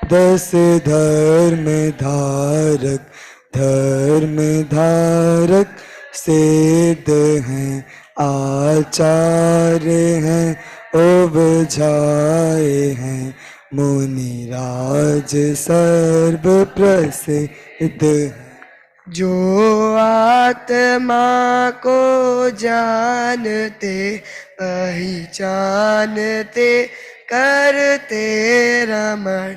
दस धर्म धारक, धर्म धारक सिद्ध हैं, आचार्य हैं, उपजाए हैं, मुनिराज सर्व प्रसिद्ध हैं। जो आत्मा को जानते पहचानते करते रमण,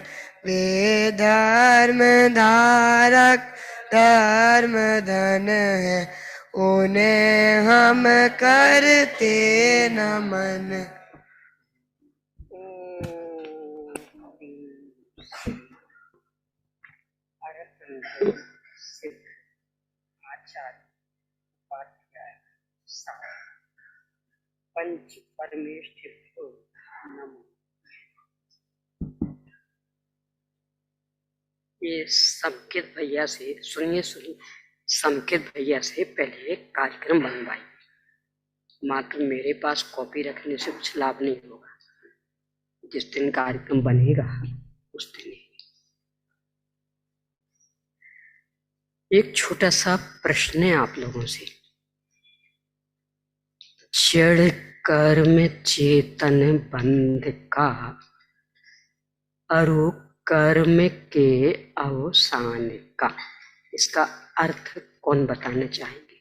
वे धर्म धारक धर्म धन है, उन्हें हम करते नमन। पंच परमेष्ठिभ्यो नमः। ये संकेत भैया से सुनिए, संकेत भैया से पहले एक कार्यक्रम बनवाई, मात्र मेरे पास कॉपी रखने से कुछ लाभ नहीं होगा। जिस दिन कार्यक्रम बनेगा उस दिन एक छोटा सा प्रश्न है आप लोगों से। जड़ कर्म चेतन बंध का अरु कर्म के अवसान का, इसका अर्थ कौन बताना चाहेंगे?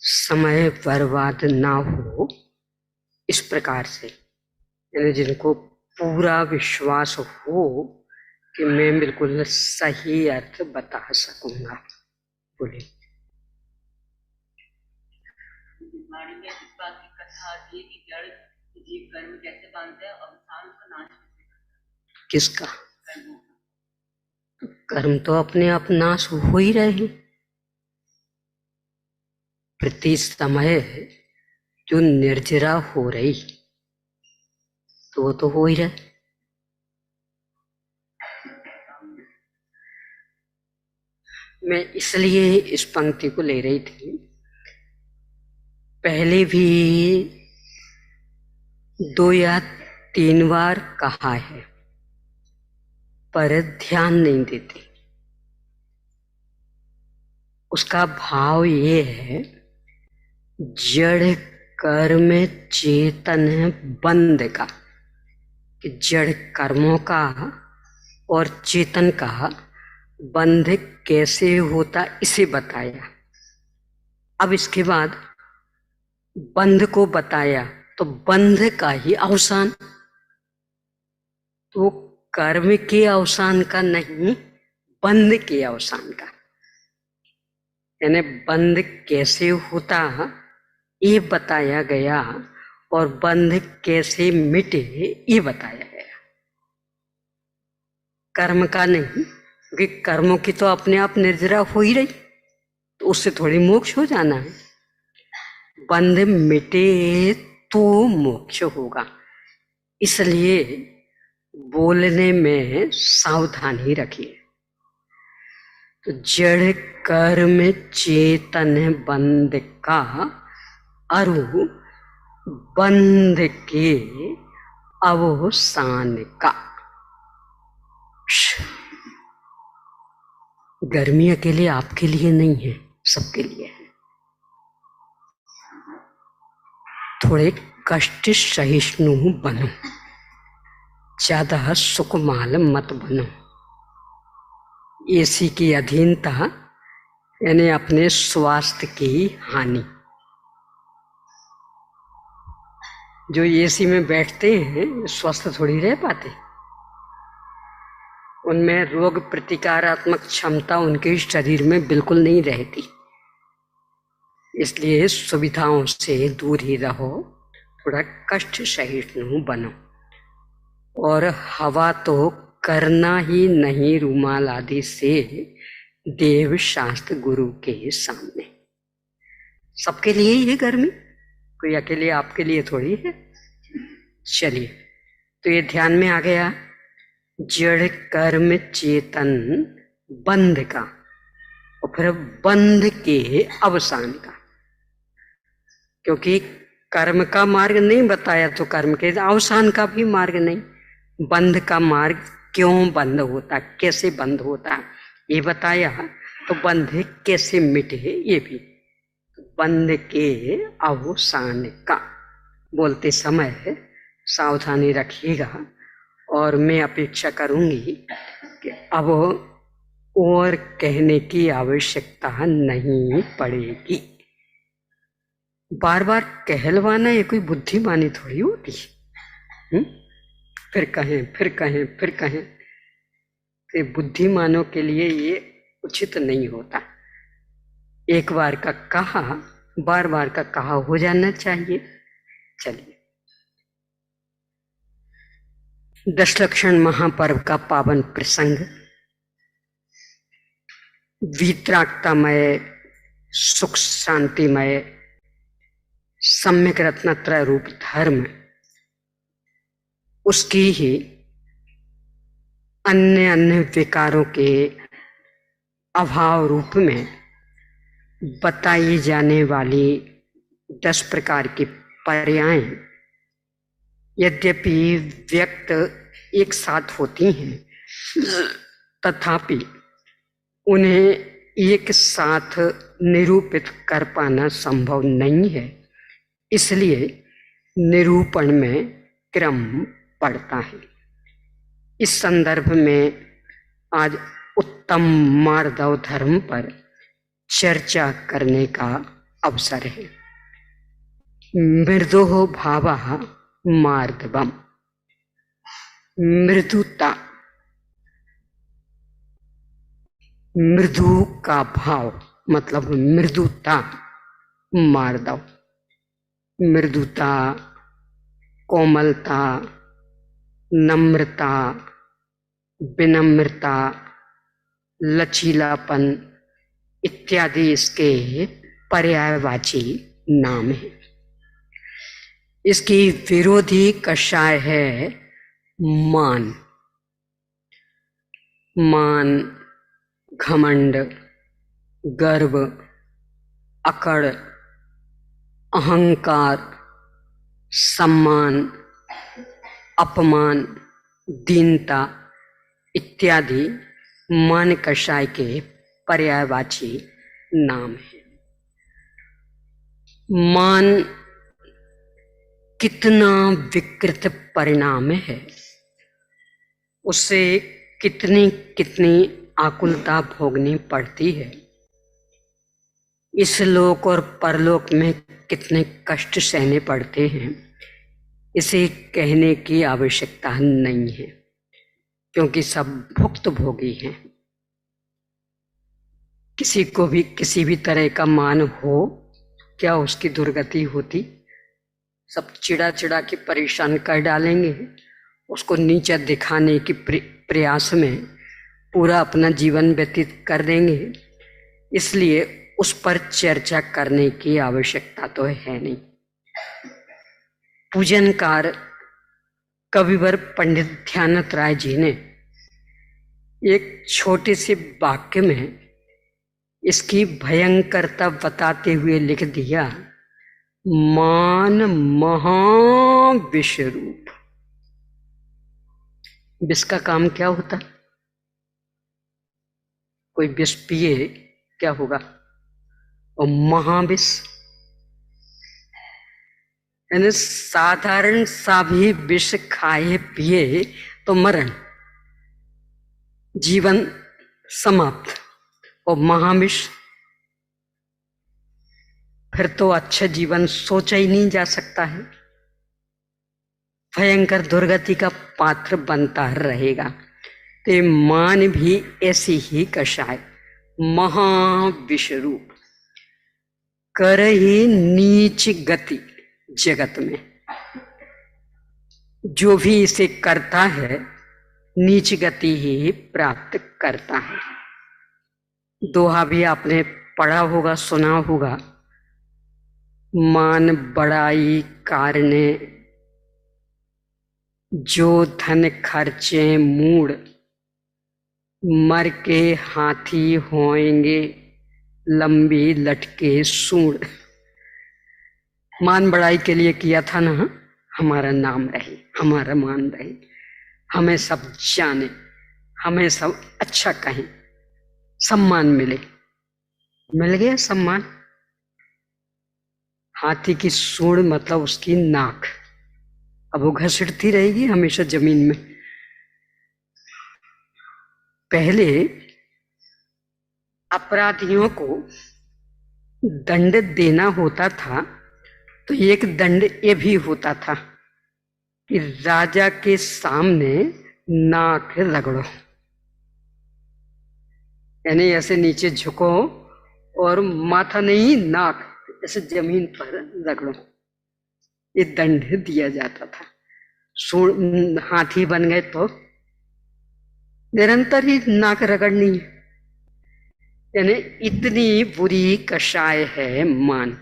समय बर्बाद ना हो इस प्रकार से, यानी जिनको पूरा विश्वास हो कि मैं बिल्कुल सही अर्थ बता सकूंगा, बोले। कर्म कैसे बांधते हैं, अवसान का नाश कैसे करते हैं? किसका? कर्म तो अपने आप नाश हो ही रहे हैं। प्रति समय जो निर्जरा हो रही तो वो तो हो ही रहे। मैं इसलिए इस पंक्ति को ले रही थी, पहले भी 2 या 3 बार कहा है पर ध्यान नहीं देते। उसका भाव ये है, जड़ कर्म चेतन बंध का, कि जड़ कर्मों का और चेतन का बंध कैसे होता इसे बताया। अब इसके बाद बंध को बताया तो बंध का ही अवसान, तो कर्म के अवसान का नहीं, बंध के अवसान का, यानी बंध कैसे होता ये बताया गया और बंध कैसे मिटे ये बताया गया। कर्म का नहीं, क्योंकि कर्मों की तो अपने आप निर्जरा हो ही रही, तो उससे थोड़ी मोक्ष हो जाना है। बंध मिटे तो मोक्ष होगा, इसलिए बोलने में सावधानी रखिए। तो जड़ कर्म चेतन बंध का अरु बंध के अवसान का। गर्मी अकेले आपके लिए नहीं है, सबके लिए है। थोड़े कष्ट सहिष्णु बनो, ज्यादा सुकमाल मत बनो। एसी की अधीनता यानी अपने स्वास्थ्य की हानि। जो एसी में बैठते हैं स्वस्थ थोड़ी रह पाते, उनमें रोग प्रतिकारात्मक क्षमता उनके शरीर में बिल्कुल नहीं रहती। इसलिए सुविधाओं से दूर ही रहो, थोड़ा कष्ट सहिष्णु बनो। और हवा तो करना ही नहीं रूमाल आदि से देव शास्त्र गुरु के सामने। सबके लिए ही है गर्मी, कोई अकेले आपके लिए थोड़ी है। चलिए, तो ये ध्यान में आ गया, जड़ कर्म चेतन बंध का और फिर बंध के अवसान का। क्योंकि कर्म का मार्ग नहीं बताया तो कर्म के अवसान का भी मार्ग नहीं। बंध का मार्ग क्यों बंद होता, कैसे बंद होता ये बताया। तो बंध कैसे मिटे ये भी। बंध के अवसान का बोलते समय सावधानी रखिएगा। और मैं अपेक्षा करूंगी कि अब और कहने की आवश्यकता नहीं पड़ेगी। बार बार कहलवाना ये कोई बुद्धिमानी थोड़ी होती। फिर कहें फिर कहें फिर कहें, कि बुद्धिमानों के लिए ये उचित नहीं होता। एक बार का कहा बार बार का कहा हो जाना चाहिए। चलिए, दशलक्षण महापर्व का पावन प्रसंग, वीतरागतामय सुख शांतिमय सम्यक रत्नत्रय रूप धर्म, उसकी ही अन्य अन्य विकारों के अभाव रूप में बताई जाने वाली 10 प्रकार की पर्यायें यद्यपि व्यक्त एक साथ होती हैं, तथापि उन्हें एक साथ निरूपित कर पाना संभव नहीं है। इसलिए निरूपण में क्रम पड़ता है। इस संदर्भ में आज उत्तम मार्दव धर्म पर चर्चा करने का अवसर है। मृदो भावः मार्दवम्, मृदुता, मृदु का भाव मतलब मृदुता, मार्दव, मृदुता, कोमलता, नम्रता, विनम्रता, लचीलापन इत्यादि इसके पर्यायवाची नाम है। इसकी विरोधी कषाय है मान। मान, घमंड, गर्व, अकड़, अहंकार, सम्मान, अपमान, दीनता इत्यादि मान कषाय के पर्यायवाची नाम है। मान कितना विकृत परिणाम है, उससे कितनी कितनी आकुलता भोगनी पड़ती है। इस लोक और परलोक में कितने कष्ट सहने पड़ते हैं, इसे कहने की आवश्यकता नहीं है, क्योंकि सब भुक्त भोगी हैं। किसी को भी किसी भी तरह का मान हो, क्या उसकी दुर्गति होती? सब चिड़ा चिड़ा के परेशान कर डालेंगे। उसको नीचा दिखाने की प्रयास में पूरा अपना जीवन व्यतीत कर देंगे। इसलिए उस पर चर्चा करने की आवश्यकता तो है नहीं। पूजनकार कविवर पंडित ध्यानत राय जी ने एक छोटे से वाक्य में इसकी भयंकरता बताते हुए लिख दिया, मान महाविषरूप। विष का काम क्या होता? कोई विष पिए क्या होगा? और महाविष यानी साधारण सा भी विष खाए पिए तो मरण, जीवन समाप्त। और महाविष फिर तो अच्छा जीवन सोचा ही नहीं जा सकता है, भयंकर दुर्गति का पात्र बनता रहेगा। तो मान भी ऐसी ही कषाय, महाविषरूप, कर ही नीच गति जगत में। जो भी इसे करता है नीच गति ही प्राप्त करता है। दोहा भी आपने पढ़ा होगा, सुना होगा, मान बड़ाई कारणे जो धन खर्चे मूड, मर के हाथी होएंगे लंबी लटके सूंड। मान बढ़ाई के लिए किया था ना, हमारा नाम रहे, हमारा मान रहे, हमें सब जाने, हमें सब अच्छा कहें, सम्मान मिले। मिल गया सम्मान। हाथी की सूंड मतलब उसकी नाक, अब वो घसीटती रहेगी हमेशा जमीन में। पहले अपराधियों को दंड देना होता था तो एक दंड ये भी होता था कि राजा के सामने नाक रगड़ो, यानी ऐसे नीचे झुको और माथा नहीं नाक ऐसे जमीन पर रगड़ो, ये दंड दिया जाता था। हाथी बन गए तो निरंतर ही नाक रगड़नी है, यानी इतनी बुरी कषाय है मान।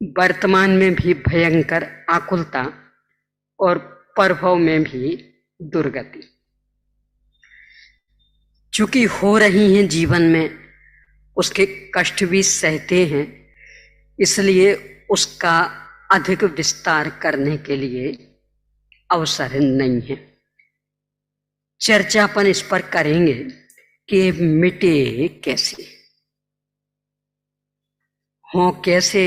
वर्तमान में भी भयंकर आकुलता और प्रभव में भी दुर्गति चूंकि हो रही हैं जीवन में, उसके कष्ट भी सहते हैं, इसलिए उसका अधिक विस्तार करने के लिए अवसर नहीं है। चर्चा अपन इस पर करेंगे कि मिटे कैसे, हो कैसे,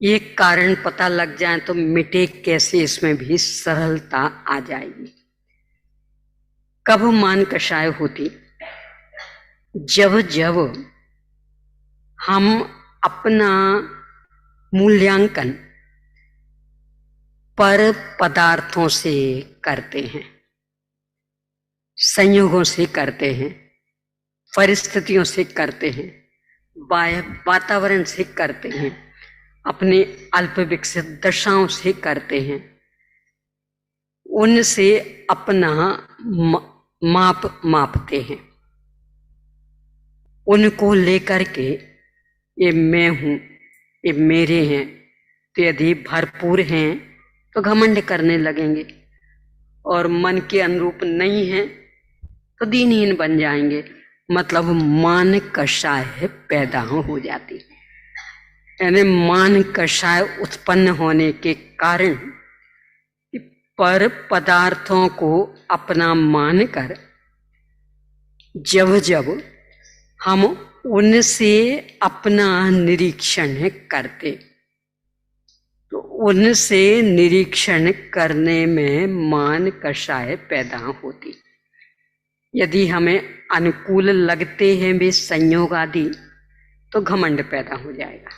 ये कारण पता लग जाए तो मिटे कैसे इसमें भी सरलता आ जाएगी। कब मान कषाय होती? जब जब हम अपना मूल्यांकन पर पदार्थों से करते हैं, संयोगों से करते हैं, परिस्थितियों से करते हैं, वातावरण से करते हैं, अपने अल्प विकसित दशाओं से करते हैं, उनसे अपना माप मापते हैं, उनको लेकर के ये मैं हूं, ये मेरे हैं, तो यदि भरपूर हैं तो घमंड करने लगेंगे, और मन के अनुरूप नहीं है तो दीनहीन बन जाएंगे, मतलब मान कषाय पैदा हो जाती। यानी मान कषाय उत्पन्न होने के कारण पर पदार्थों को अपना मानकर जब जब हम उनसे अपना निरीक्षण करते तो उनसे निरीक्षण करने में मान कषाय पैदा होती। यदि हमें अनुकूल लगते हैं वे संयोग आदि तो घमंड पैदा हो जाएगा,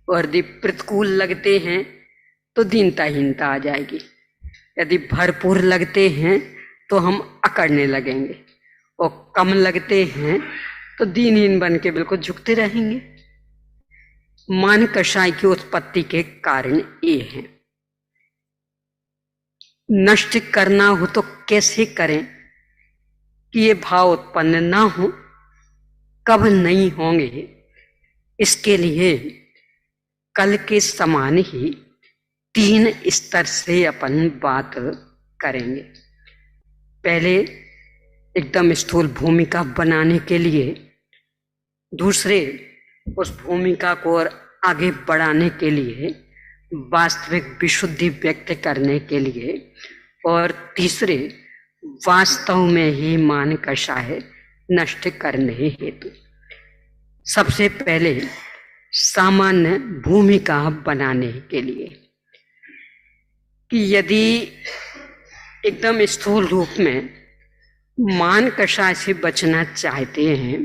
और यदि प्रतिकूल लगते हैं तो दीनताहीनता आ जाएगी। यदि भरपूर लगते हैं तो हम अकड़ने लगेंगे, और कम लगते हैं तो दीनहीन बन के बिल्कुल झुकते रहेंगे। मान कषाय की उत्पत्ति के कारण ये है। नष्ट करना हो तो कैसे करें कि ये भाव उत्पन्न ना हो, कब नहीं होंगे, इसके लिए कल के समान ही 3 स्तर से अपन बात करेंगे। पहले एकदम स्थूल भूमिका बनाने के लिए, दूसरे उस भूमिका को और आगे बढ़ाने के लिए, वास्तविक विशुद्धि व्यक्त करने के लिए, और तीसरे वास्तव में ही मान कषाय नष्ट करने हेतु। सबसे पहले सामान्य भूमिका बनाने के लिए कि यदि एकदम स्थूल रूप में मान कषाय से बचना चाहते हैं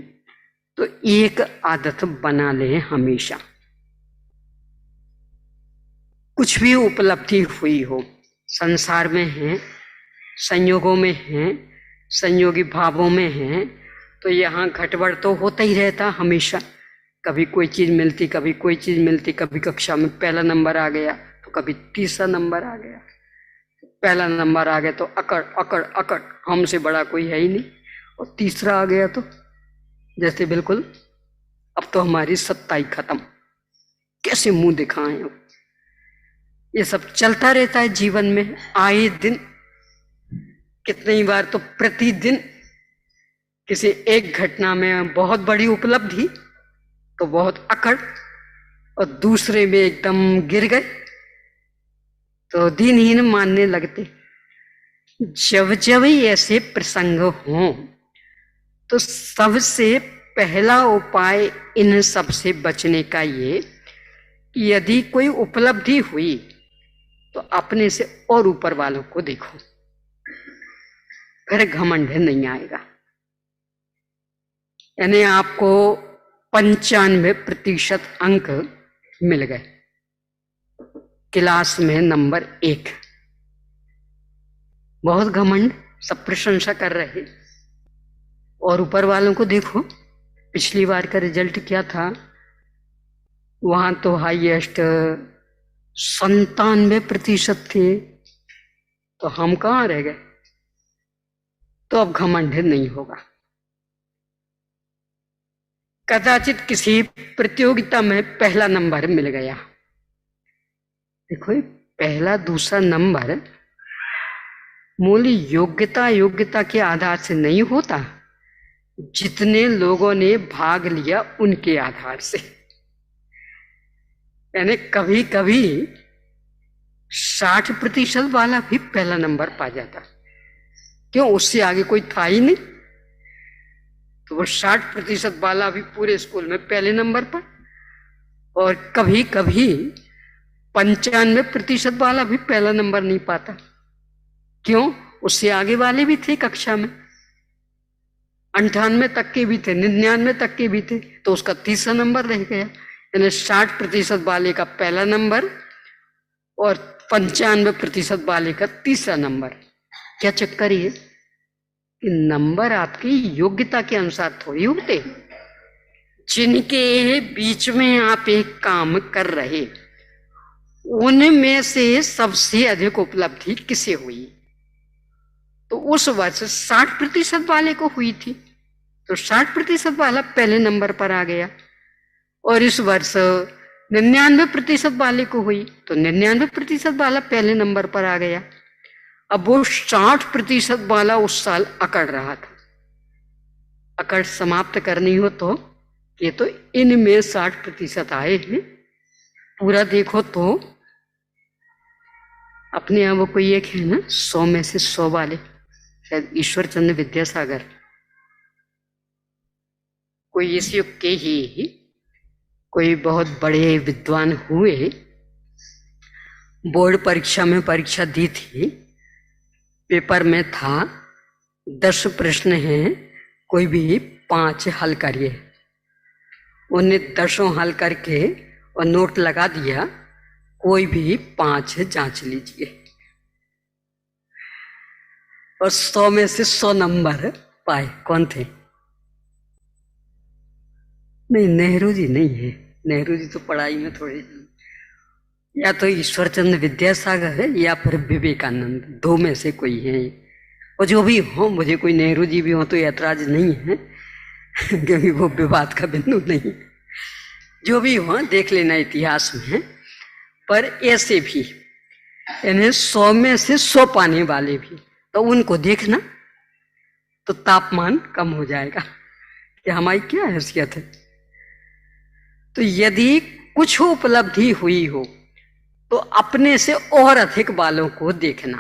तो एक आदत बना लें हमेशा। कुछ भी उपलब्धि हुई हो, संसार में है, संयोगों में है, संयोगी भावों में है, तो यहाँ घटबढ़ तो होता ही रहता हमेशा। कभी कोई चीज मिलती, कभी कोई चीज मिलती, कभी कक्षा में पहला नंबर आ गया तो कभी तीसरा नंबर आ गया, पहला नंबर आ गया तो अकड़ अकड़ अकड़, हमसे बड़ा कोई है ही नहीं, और तीसरा आ गया तो जैसे बिल्कुल अब तो हमारी सत्ता ही खत्म, कैसे मुंह दिखाएं। ये सब चलता रहता है जीवन में आए दिन, कितनी ही बार तो प्रतिदिन किसी एक घटना में बहुत बड़ी उपलब्धि, तो बहुत अकड़, और दूसरे में एकदम गिर गए तो दीनहीन मानने लगते। जब जब ही ऐसे प्रसंग हों तो सबसे पहला उपाय इन सब से बचने का ये कि यदि कोई उपलब्धि हुई तो अपने से और ऊपर वालों को देखो, फिर घमंड नहीं आएगा। यानी आपको 95% अंक मिल गए, क्लास में नंबर 1। बहुत घमंड, सब प्रशंसा कर रहे, और ऊपर वालों को देखो पिछली बार का रिजल्ट क्या था, वहां तो हाईएस्ट 97% थे, तो हम कहां रह गए। तो अब घमंड नहीं होगा। कदाचित किसी प्रतियोगिता में पहला नंबर मिल गया, देखो पहला दूसरा नंबर मूल योग्यता के आधार से नहीं होता, जितने लोगों ने भाग लिया उनके आधार से। यानी कभी कभी 60% वाला भी पहला नंबर पा जाता, क्यों, उससे आगे कोई था ही नहीं, तो वो 60% वाला भी पूरे स्कूल में पहले नंबर पर। और कभी कभी 95% वाला भी पहला नंबर नहीं पाता, क्यों, उससे आगे वाले भी थे कक्षा में, 98 तक के भी थे, 99 तक के भी थे, तो उसका तीसरा नंबर रह गया। यानी 60% वाले का पहला नंबर और 95% वाले का तीसरा नंबर। क्या चक्कर ये कि नंबर आपकी योग्यता के अनुसार थोड़ी होते। जिनके बीच में आप एक काम कर रहे, उनमें से सबसे अधिक उपलब्धि किसे हुई, तो उस वर्ष 60% वाले को हुई थी, तो 60% वाला पहले नंबर पर आ गया। और इस वर्ष 99% वाले को हुई, तो 99% वाला पहले नंबर पर आ गया। अब वो 60% वाला उस साल अकड़ रहा था, अकड़ समाप्त करनी हो तो ये तो इनमें 60% आए हैं, पूरा देखो तो अपने यहाँ वो कोई एक है ना 100 में से 100 वाले, शायद ईश्वर चंद्र विद्यासागर, कोई इस युग के ही कोई बहुत बड़े विद्वान हुए, बोर्ड परीक्षा में परीक्षा दी थी, पेपर में था 10 प्रश्न हैं, कोई भी 5 हल करिए। उन्हें 10 हल करके और नोट लगा दिया, कोई भी 5 जांच लीजिए, और 100 में से 100 नंबर पाए। कौन थे? नहीं, नेहरू जी नहीं है, नेहरू जी तो पढ़ाई में थोड़े, या तो ईश्वर चंद्र विद्यासागर है या फिर विवेकानंद, 2 में से कोई है। और जो भी हो, मुझे कोई नेहरू जी भी हो तो ऐतराज नहीं है क्योंकि वो विवाद का बिंदु नहीं, जो भी हो देख लेना इतिहास में। पर ऐसे भी यानी 100 में से 100 पाने वाले भी, तो उनको देखना तो तापमान कम हो जाएगा कि हमारी क्या हैसियत है। तो यदि कुछ उपलब्धि हुई हो तो अपने से और अधिक वालों को देखना,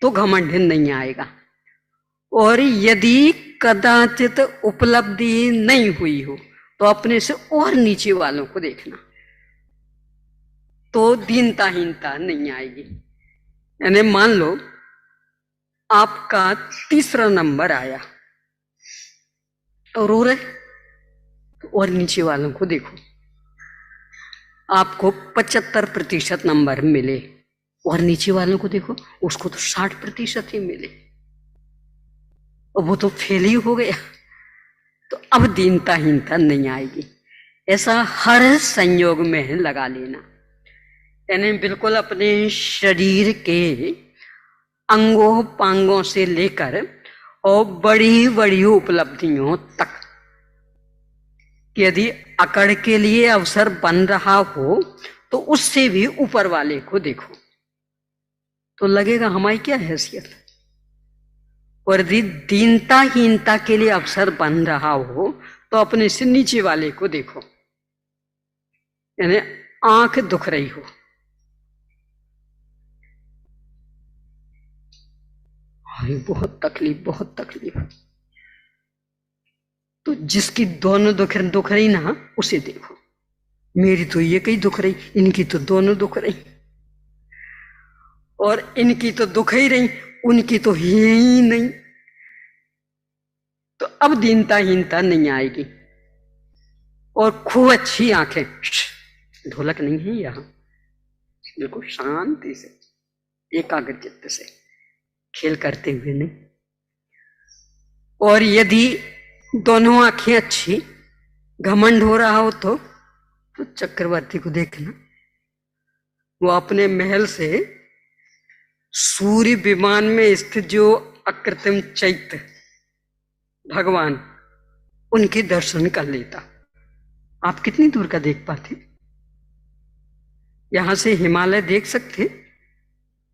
तो घमंड नहीं आएगा। और यदि कदाचित उपलब्धि नहीं हुई हो तो अपने से और नीचे वालों को देखना, तो दीनताहीनता नहीं आएगी। यानी मान लो आपका तीसरा नंबर आया और रो रहे, और नीचे वालों को देखो, आपको 75% नंबर मिले, और नीचे वालों को देखो, उसको तो 60% ही मिले, और वो तो फेल ही हो गया। तो अब दीनताहीनता नहीं आएगी। ऐसा हर संयोग में लगा लेना, यानी बिल्कुल अपने शरीर के अंगों पांगों से लेकर और बड़ी बड़ी उपलब्धियों तक, यदि अकड़ के लिए अवसर बन रहा हो तो उससे भी ऊपर वाले को देखो, तो लगेगा हमारी क्या हैसियत। और यदि दीनताहीनता के लिए अवसर बन रहा हो तो अपने से नीचे वाले को देखो, यानी आंख दुख रही हो, बहुत तकलीफ, बहुत तकलीफ, तो जिसकी दोनों दुख रही ना उसे देखो। मेरी तो ये कहीं दुख रही, इनकी तो दोनों दुख रही, और इनकी तो दुख ही रही, उनकी तो ही नहीं। तो अब दीनता हीनता नहीं आएगी। और खूब अच्छी आंखें, ढोलक नहीं है यहां, बिल्कुल शांति से एकाग्र चित्त से खेल करते हुए नहीं। और यदि दोनों आंखें अच्छी, घमंड हो रहा हो तो चक्रवर्ती को देखना, वो अपने महल से सूर्य विमान में स्थित जो अकृत्रिम चैत्य भगवान, उनके दर्शन कर लेता। आप कितनी दूर का देख पाते? यहां से हिमालय देख सकते?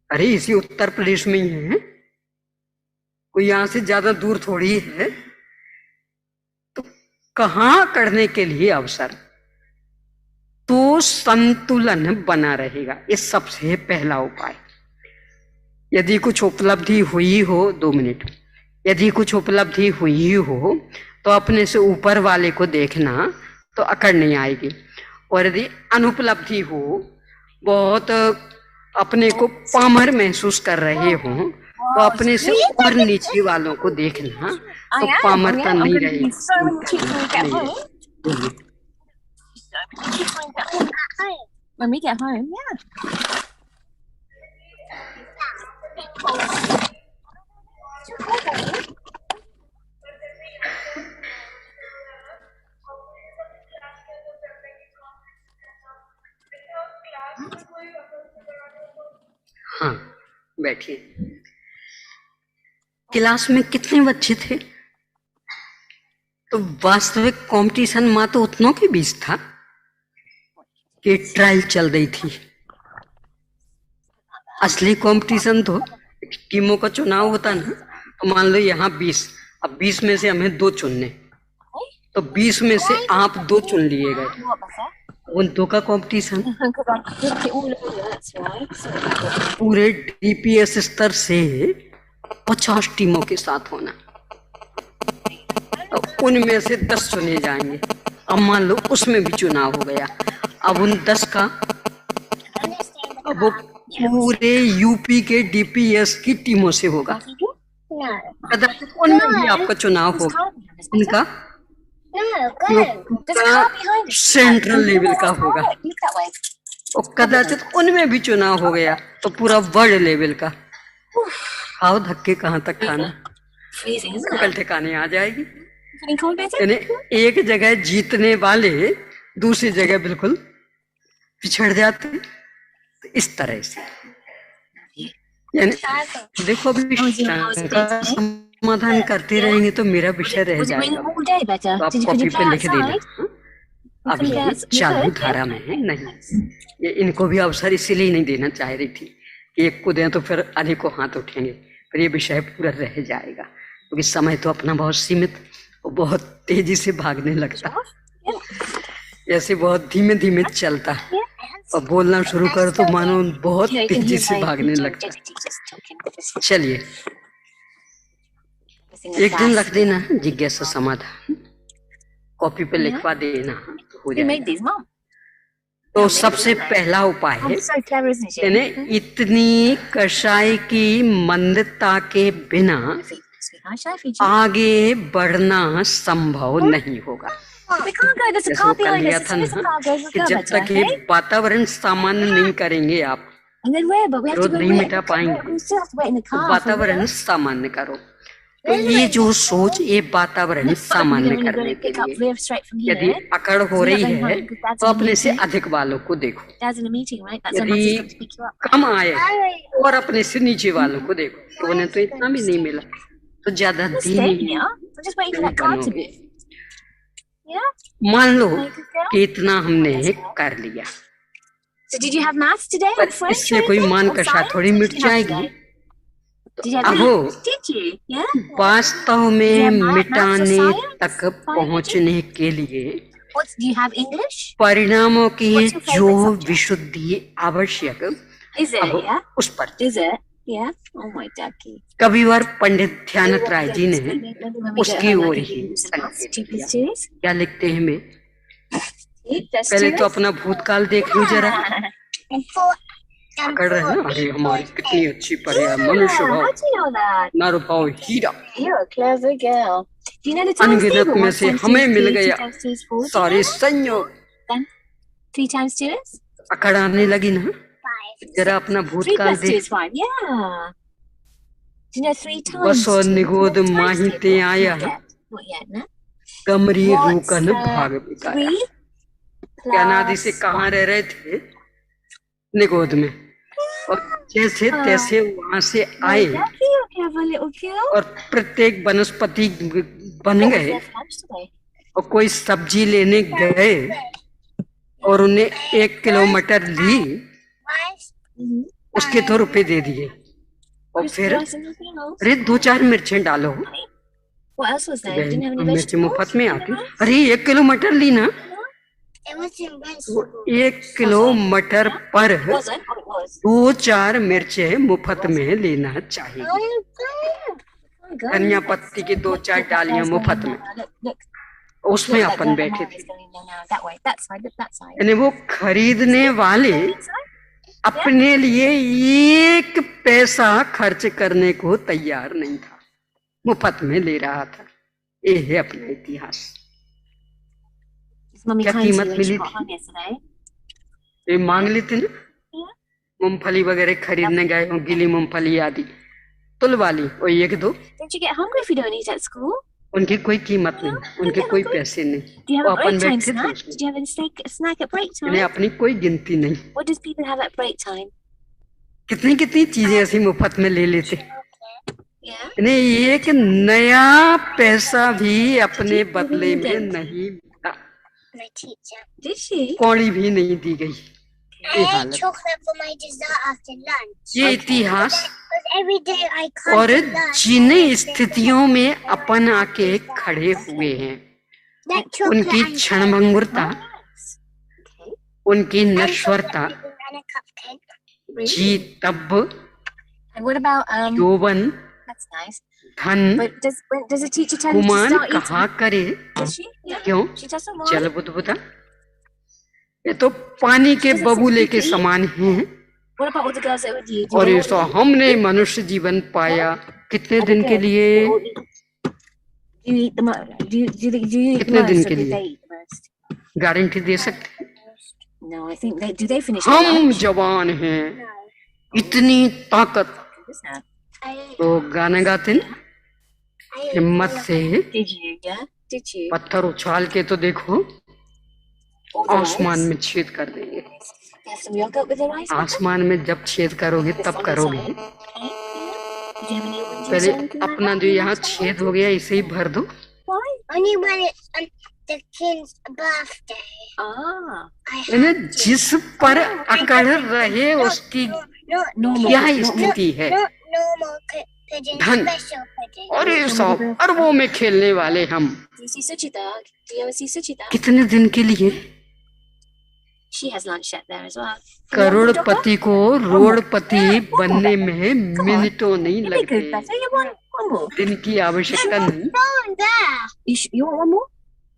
अरे इसी उत्तर प्रदेश में ही है, कोई यहां से ज्यादा दूर थोड़ी है। तो कहां करने के लिए अवसर, तो संतुलन बना रहेगा, ये सबसे पहला उपाय। यदि कुछ उपलब्धि हुई हो, 2 मिनट, यदि कुछ उपलब्धि हुई हो तो अपने से ऊपर वाले को देखना, तो अकड़ नहीं आएगी। और यदि अनुपलब्धि हो, बहुत अपने को पामर महसूस कर रहे हो, तो अपने से ऊपर नीचे वालों को देखना, तो पामरता नहीं रहेगी। When we get home, yeah. हाँ, बैठिए। क्लास में कितने बच्चे थे? तो वास्तविक कंपटीशन मां तो उतनों के बीच था कि ट्रायल चल रही थी। असली कंपटीशन तो टीमों का चुनाव होता ना, तो मान लो यहाँ 20, अब 20 में से हमें 2 चुनने, तो 20 में से आप 2 चुन लिए गए, उन 2 का कंपटीशन। पूरे डीपीएस स्तर से 50 टीमों के साथ होना, तो उनमें से 10 चुने जाएंगे। अब मान लो उसमें भी चुनाव हो गया, अब उन 10 का, अब वो पूरे यूपी के डीपीएस की टीमों से होगा, कदाचित उनमें भी आपका चुनाव होगा। उनका सेंट्रल लेवल का होगा, और कदाचित उनमें भी चुनाव हो गया तो पूरा वर्ल्ड लेवल का। आओ धक्के कहाँ तक खाना, कल ठिकाने आ जाएगी। यानी एक जगह जीतने वाले दूसरी जगह बिल्कुल पिछड़ जाते, तो इस तरह से। यानी देखो अभी समाधान करते रहेंगे तो मेरा विषय रह जाएगा, तो आप कॉपी पे लिख देना। अभी चालू धारा में है, नहीं ये इनको भी अवसर इसीलिए नहीं देना चाह रही थी, एक को दें तो फिर अनेकों हाथ उठेंगे, फिर ये विषय पूरा रह जाएगा, क्योंकि समय तो अपना बहुत सीमित और बहुत तेजी से भागने लगता, ऐसे बहुत धीमे धीमे चलता, और बोलना शुरू कर तो मानो बहुत तेजी से भागने लगता। चलिए एक दिन रख देना जिज्ञासा समाधान, कॉपी पे लिखवा देना, तो हो जाएगा। तो सबसे पहला उपाय है, यानी इतनी कषाय की मंदता के बिना आगे बढ़ना संभव नहीं होगा। जैसे वो कल लिया था ना कि जब तक ये वातावरण सामान्य नहीं करेंगे आप, विरोध नहीं मिटा पाएंगे, तो वातावरण सामान्य करो। तो ये जो सोच, ये वातावरण सामान्य करने के लिए, यदि अकड़ हो रही है तो अपने से अधिक वालों को देखो, यदि कम आए और अपने से नीचे वालों को देखो, तो उन्हें तो इतना भी नहीं मिला, तो ज्यादा बनोगे। मान लो कि इतना हमने कर लिया, इससे कोई मान कषा थोड़ी मिट जाएगी। Did you have अहो Did you? Yeah. वास्तव में Yeah, maths or मिटाने science? तक Biology? पहुंचने के लिए Do you have English? परिणामों की What's your जो favorite subject? विशुद्धि आवश्यक Is it? अहो Yeah. उस पर Is it? Yeah. Oh my ducky. कविवर पंडित ध्यानत राय जी ने उसकी ओर ही संकेत दिया। क्या लिखते हैं में? पहले तो अपना भूतकाल देख लो जरा। पकड़ रहे हैं ना, अरे हमारी कितनी अच्छी पर्या मनुष्य भाव How do you know that? नर भाव हीरा You're a clever girl. Do you know the times अनगिनत table? में 1 से times 2 हमें is मिल 3, 2 गया times 2 is 4. सारे संयोग। 3 times 2 is? अकड़ाने लगी ना, जरा अपना 3 भूतकाल plus 2 देख। is 5. Yeah. Do you know 3 times? बस और 2? निगोद माहिते आया Not yet, no? कमरी What's, रूकन भाग बिकाया। 3 क्या नादी से plus कहाँ रह रहे थे? निगोद में। और जैसे तैसे वहां से आए Ducky, you clever little girl. और प्रत्येक वनस्पति बन What was गए there for lunch today? और कोई सब्जी लेने गए और उन्हें 1 किलो मटर ली, Mhm. उसके तो रुपए दे दिए और फिर Rice and nothing else. अरे 2-4 मिर्चें डालो, What else was there? You didn't have any मिर्च vegetables? मुफ्त में आती। अरे 1 किलो मटर ली ना, तो 1 किलो मटर पर It wasn't. Oh, it was. 2-4 मिर्चें मुफ्त में लेना चाहिए। Oh, God. धनिया पत्ती की 2-4 डालियां मुफ्त में, Look, look. उसमें Look, that अपन girl बैठे behind थे। is going there now. That way. That side. Look, that side. यानी वो खरीदने वाले Inside? अपने लिए 1 पैसा खर्च करने को तैयार नहीं था, मुफ्त में ले रहा था। ये है अपना इतिहास। Is Mummy क्या kind to you कीमत when she मिली got थी? home yesterday? ये मांग लेते ना, मूंगफली वगैरह खरीदने गए हो, गीली मूंगफली आदि तुलवा ली और 1-2, Don't you get hungry if you don't eat at school? उनकी कोई कीमत नहीं, उनके कोई पैसे नहीं, Do you वो have a upon break time बैठे थे snack? उसमें, Did you have a snack at break इन्हें time? अपनी कोई गिनती नहीं। What does people have at break time? कितनी कितनी चीजें ऐसी मुफ्त में ले लेते, Yeah. इन्हें एक नया पैसा भी अपने बदले में नहीं मिला, My teacher. Did she? कौड़ी भी नहीं दी गई। I ये ate हालत, chocolate for my dessert after lunch. ये इतिहास Because every day I come और to lunch. जिन स्थितियों में अपन आके खड़े हुए हैं, That chocolate उनकी and क्षणभंगुरता, Okay. उनकी नश्वरता, and a cupcake. जी तब, And what about यौवन, That's nice. धन, But does the teacher tell you to Guman start कहा eating? करे, Does she? Yeah. क्यों? She doesn't want. चल बुदबुदा, ये तो पानी के बबूले के समान हैं। What about all the girls that were with you? Do और they ये all तो eat? हमने मनुष्य जीवन पाया कितने दिन के लिए, Do you eat the most? Do you eat the कितने दिन most, के or do लिए? they eat the most? Guarantee दे सकते हैं? No, I think they do. They finish their हम lunch? जवान हैं, इतनी ताकत, Is that? तो गाने गाते ना, हिम्मत से Did you? Yeah. Did you? पत्थर उछाल के तो देखो, All the आसमान rice? में छेद कर देंगे। You have some yogurt with the rice? आसमान में जब छेद करोगे तब करोगे, Did you have any oranges पहले or anything like अपना that? जो यहाँ छेद हो गया इसे ही भर दो। Why? Only when it's the kid's birthday. Ah. I यानी जिस पर अकड़ रहे उसकी no, Normal. क्या Normal. स्थिति है, not normal pigeon, धन। special pigeon. और ये सब अरबों में खेलने वाले हम, Do you see Suchita? Do you ever see Suchita? कितने दिन के लिए She has lunch set there as well. करोड़पति को रोड़पति बनने में मिनटों नहीं It'd be good, लगते, better. You want one more? दिन की आवश्यकता नहीं। No, there. You want one more?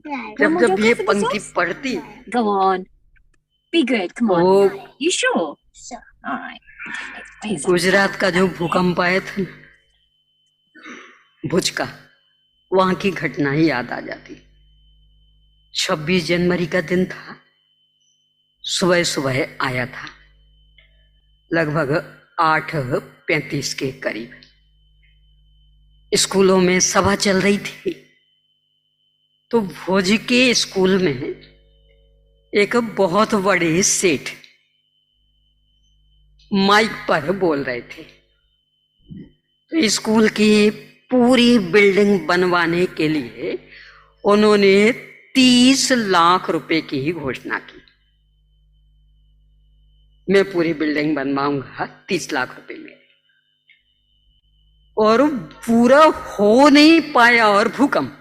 No. जब जब ये पंक्ति पढ़ती Go on. Be good. Come on. वो You sure? Sure. All right. Wait a second. Gujarat का जो भूकंप आया था ना, भुज का, वहां की घटना ही याद आ जाती। 26 जनवरी का दिन था, सुबह सुबह आया था, लगभग 8:35 के करीब। स्कूलों में सभा चल रही थी, तो भोज के स्कूल में एक बहुत बड़े सेठ माइक पर बोल रहे थे। तो स्कूल की पूरी बिल्डिंग बनवाने के लिए उन्होंने 30 लाख रुपए की ही घोषणा की। मैं पूरी बिल्डिंग बनवाऊंगा 30 लाख रुपए में। और पूरा हो नहीं पाया, और भूकंप,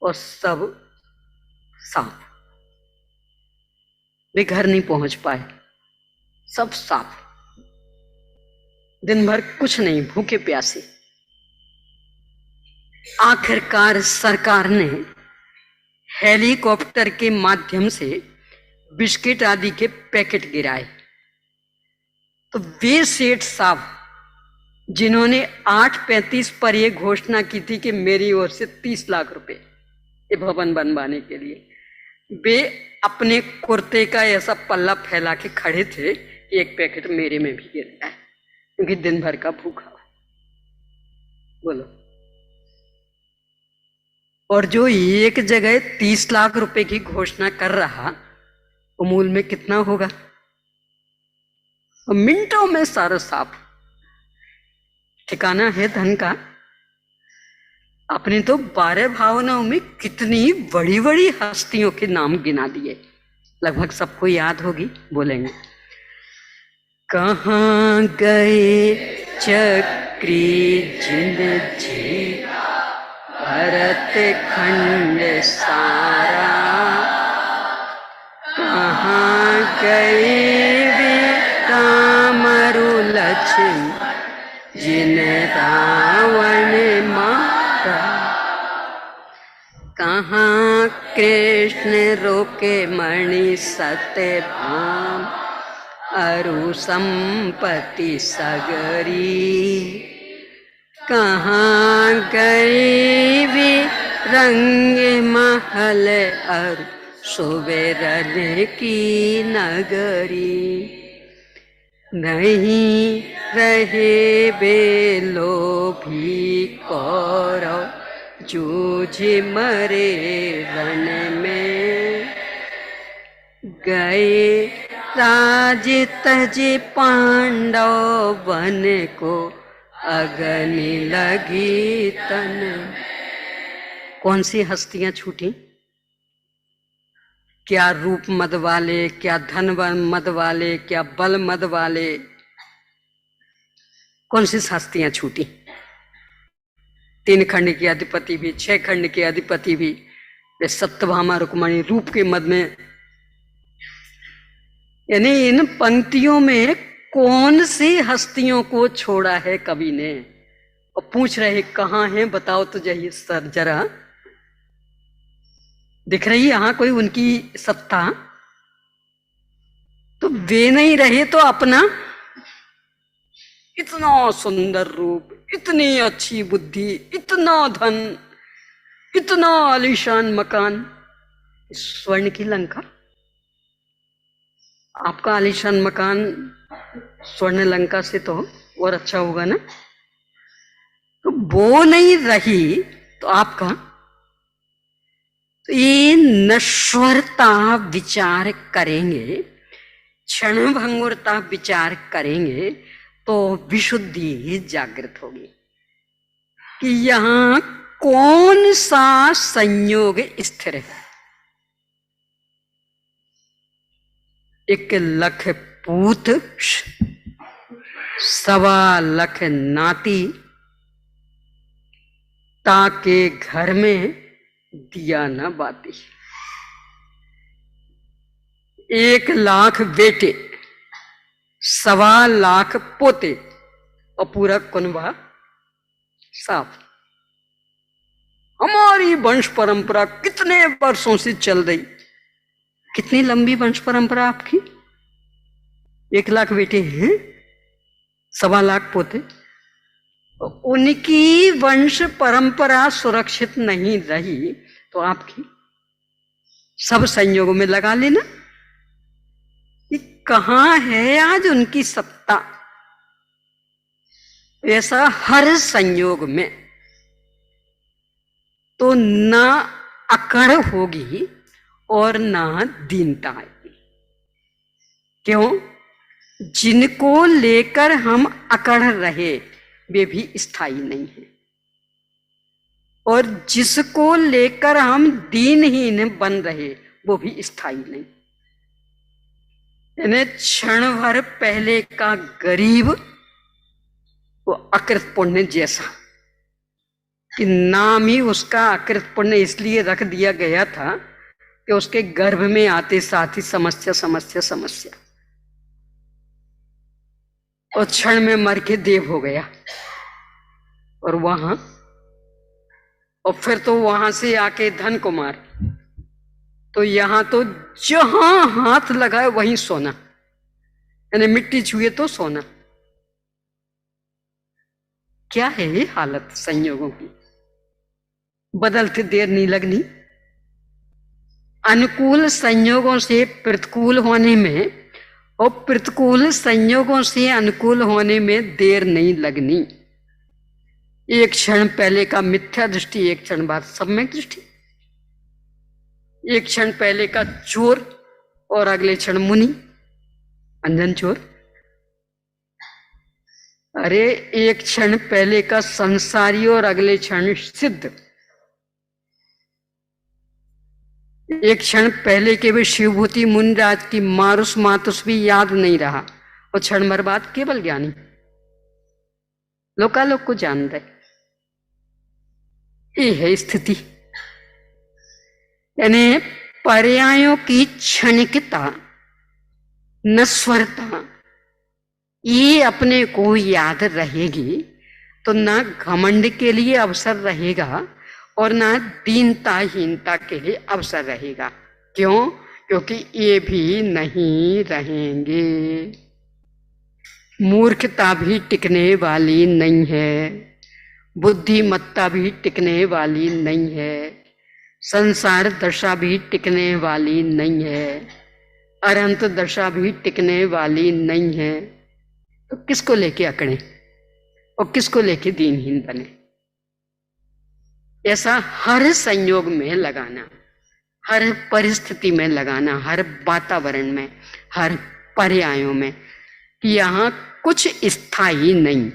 और सब साफ, वे घर नहीं पहुंच पाए, सब साफ, दिन भर कुछ नहीं, भूखे प्यासे। आखिरकार सरकार ने हेलीकॉप्टर के माध्यम से बिस्किट आदि के पैकेट गिराए, तो वे सेठ साहब जिन्होंने 8:35 पर यह घोषणा की थी कि मेरी ओर से 30 लाख रुपए ये भवन बनवाने के लिए, वे अपने कुर्ते का ऐसा पल्ला फैला के खड़े थे कि एक पैकेट मेरे में भी गिर गया, क्योंकि दिन भर का भूखा। बोलो, और जो एक जगह 30 लाख रुपए की घोषणा कर रहा, वो मूल में कितना होगा? मिनटों में सारा साफ, ठिकाना है धन का। अपनी तो 12 भावनाओं में कितनी बड़ी बड़ी हस्तियों के नाम गिना दिए, लगभग सबको याद होगी, बोलेंगे। कहाँ गए चक्री जिन जी भरत खंड सारा, कहाँ गए वे रामरु लक्ष्मण जिन रावण मारा, कहाँ कृष्ण रोके मणि सत्यभाम अरु संपत्ति सगरी, कहाँ गए वे रंग महल अरु सुबेरन की नगरी, नहीं रहे बे लोभी कौरव जूझ मरे रण में, गए राज तज पांडव वन को अग्नि लगी तन। कौन सी हस्तियां छूटी? क्या रूप मद वाले, क्या धन मद वाले, क्या बल मद वाले, कौन सी हस्तियां छूटी? 3 खंड के अधिपति भी, 6 खंड के अधिपति भी, वे सत्यभामा रुक्मणी रूप के मद में। यानी इन पंक्तियों में कौन सी हस्तियों को छोड़ा है कवि ने? और पूछ रहे कहाँ हैं, बताओ तो जाइए सर जरा, दिख रही यहां कोई उनकी सत्ता? तो वे नहीं रहे तो अपना इतना सुंदर रूप, इतनी अच्छी बुद्धि, इतना धन, इतना आलीशान मकान, स्वर्ण की लंका। आपका आलीशान मकान स्वर्ण लंका से तो और अच्छा होगा ना। तो वो नहीं रही तो आपका, तो ये नश्वरता विचार करेंगे, क्षण भंगुरता विचार करेंगे तो विशुद्धि ही जागृत होगी कि यहां कौन सा संयोग स्थिर है। 1 लाख पूत, 1.25 लाख नाती, ताके घर में दिया न बाती। 1 लाख बेटे, 1.25 लाख पोते, और पूरा कुनबा साफ। हमारी वंश परंपरा कितने वर्षों से चल रही, कितनी लंबी वंश परंपरा आपकी। 1 लाख बेटे हैं, 1.25 लाख पोते, उनकी वंश परंपरा सुरक्षित नहीं रही तो आपकी सब संयोगों में लगा लेना कि कहां है आज उनकी सत्ता। ऐसा हर संयोग में तो ना अकड़ होगी और ना दीनता आएगी। क्यों? जिनको लेकर हम अकड़ रहे वे भी स्थायी नहीं है, और जिसको लेकर हम दीनहीन बन रहे वो भी स्थायी नहीं। यानी क्षण भर पहले का गरीब वो अकृत पुण्य जैसा, कि नाम ही उसका अकृत पुण्य इसलिए रख दिया गया था कि उसके गर्भ में आते साथ ही समस्या समस्या समस्या, और क्षण में मर के देव हो गया। और फिर तो वहां से आके धन कुमार, तो यहां तो जहां हाथ लगाए वहीं सोना, यानी मिट्टी छुए तो सोना। क्या है ये हालत संयोगों की, बदलते देर नहीं लगनी। अनुकूल संयोगों से प्रतिकूल होने में और प्रतिकूल संयोगों से अनुकूल होने में देर नहीं लगनी। एक क्षण पहले का मिथ्या दृष्टि, एक क्षण बाद सम्यक दृष्टि। एक क्षण पहले का चोर और अगले क्षण मुनि, अंजन चोर। अरे एक क्षण पहले का संसारी और अगले क्षण सिद्ध। एक क्षण पहले के भी शिवभूति मुनिराज की मारुस मातुस भी याद नहीं रहा, और क्षण भर बाद केवल ज्ञानी लोकालोक को जान रहे। ये है स्थिति, यानी पर्यायों की क्षणिकता, नश्वरता, ये अपने को याद रहेगी तो ना घमंड के लिए अवसर रहेगा और ना दीनताहीनता के लिए अवसर रहेगा। क्यों? क्योंकि ये भी नहीं रहेंगे। मूर्खता भी टिकने वाली नहीं है, बुद्धिमत्ता भी टिकने वाली नहीं है, संसार दशा भी टिकने वाली नहीं है, अनंत दशा भी टिकने वाली नहीं है। तो किसको लेके अकड़े और किसको लेके दीनहीन बने? ऐसा हर संयोग में लगाना, हर परिस्थिति में लगाना, हर वातावरण में, हर पर्यायों में, कि यहाँ कुछ स्थायी नहीं।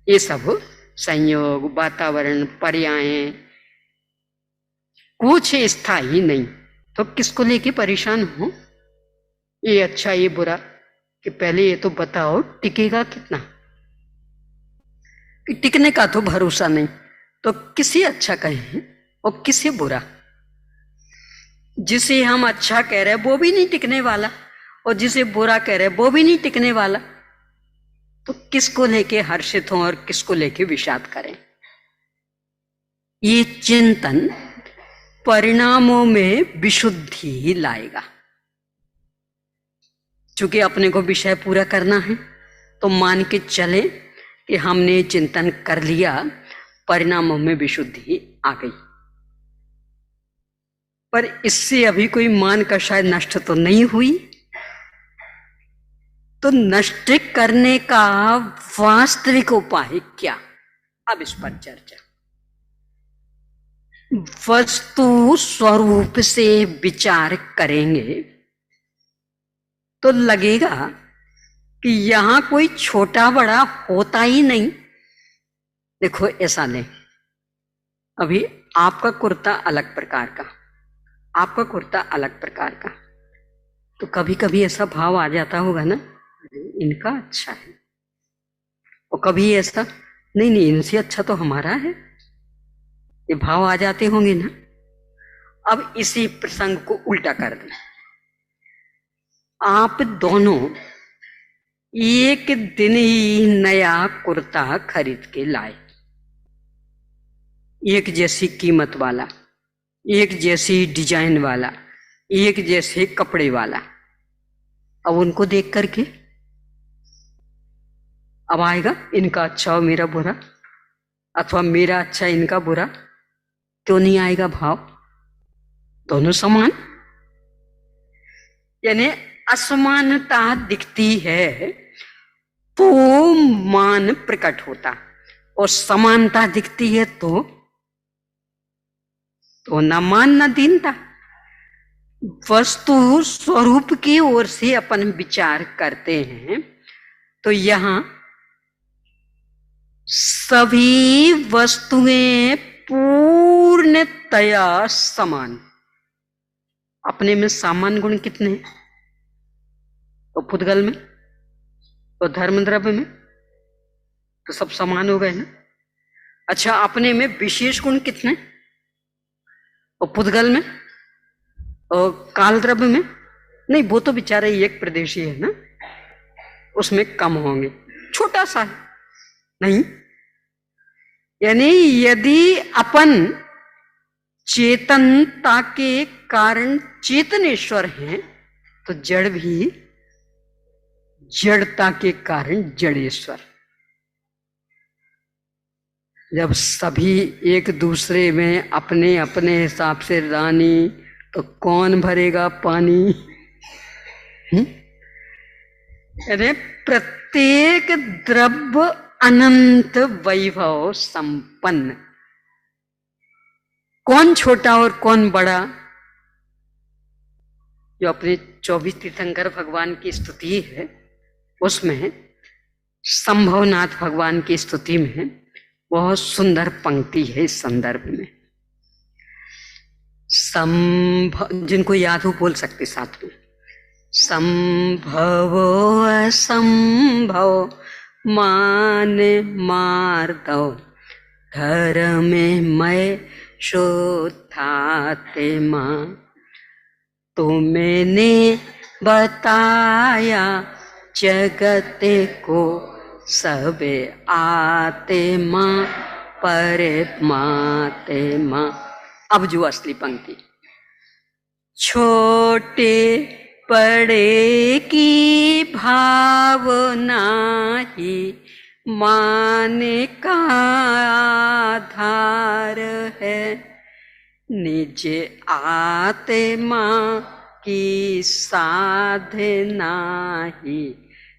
ये सब संयोग, वातावरण, पर्याय कुछ स्थायी नहीं। तो किसको लेके परेशान हो? ये अच्छा ये बुरा, कि पहले ये तो बताओ टिकेगा कितना? कि टिकने का तो भरोसा नहीं, तो किसे अच्छा कहें और किसे बुरा? जिसे हम अच्छा कह रहे हैं वो भी नहीं टिकने वाला, और जिसे बुरा कह रहे हैं वो भी नहीं टिकने वाला। तो किसको लेके हर्षित हों और किसको लेके विषाद करें? ये चिंतन परिणामों में विशुद्धि ही लाएगा। चूंकि अपने को विषय पूरा करना है तो मान के चले कि हमने चिंतन कर लिया, परिणामों में विशुद्धि आ गई। पर इससे अभी कोई मान का शायद नष्ट तो नहीं हुई। तो नष्ट करने का वास्तविक उपाय क्या? अब इस पर चर्चा। वस्तु स्वरूप से विचार करेंगे तो लगेगा कि यहां कोई छोटा बड़ा होता ही नहीं। देखो ऐसा नहीं, अभी आपका कुर्ता अलग प्रकार का, आपका कुर्ता अलग प्रकार का, तो कभी कभी ऐसा भाव आ जाता होगा ना, इनका अच्छा है, और कभी ऐसा नहीं नहीं इनसे अच्छा तो हमारा है, ये भाव आ जाते होंगे ना। अब इसी प्रसंग को उल्टा कर दें, आप दोनों एक दिन ही नया कुर्ता खरीद के लाए, एक जैसी कीमत वाला, एक जैसी डिजाइन वाला, एक जैसे कपड़े वाला। अब उनको देख करके अब आएगा इनका अच्छा और मेरा बुरा, अथवा मेरा अच्छा इनका बुरा, क्यों नहीं आएगा भाव? दोनों समान। यानी असमानता दिखती है तो मान प्रकट होता, और समानता दिखती है तो न मान न दीनता। वस्तु स्वरूप की ओर से अपन विचार करते हैं तो यहां सभी वस्तुएं पूर्णतया समान। अपने में सामान्य गुण कितने हैं? तो पुद्गल में, तो धर्म द्रव्य में, तो सब समान हो गए ना। अच्छा, अपने में विशेष गुण कितने, और पुद्गल में और कालद्रव्य में नहीं, वो तो बेचारे एक प्रदेशी है ना, उसमें कम होंगे, छोटा सा है नहीं। यानी यदि अपन चेतनता के कारण चेतनेश्वर हैं, तो जड़ भी जड़ता के कारण जड़ेश्वर। जब सभी एक दूसरे में अपने अपने हिसाब से रानी, तो कौन भरेगा पानी? यानी प्रत्येक द्रव्य अनंत वैभव संपन्न। कौन छोटा और कौन बड़ा? जो अपने 24 तीर्थंकर भगवान की स्तुति है, उसमें संभवनाथ भगवान की स्तुति में बहुत सुंदर पंक्ति है इस संदर्भ में। जिनको याद हो बोल सकते साथ में। संभव असंभव मान मार दो, धर्म में मैं शोधाते मां, तो मैंने बताया जगत को, सबे आते मां परे माते मां। अब जो असली पंक्ति, छोटे बड़े की भावना ही माने का आधार है, निज आते मां की साधना ही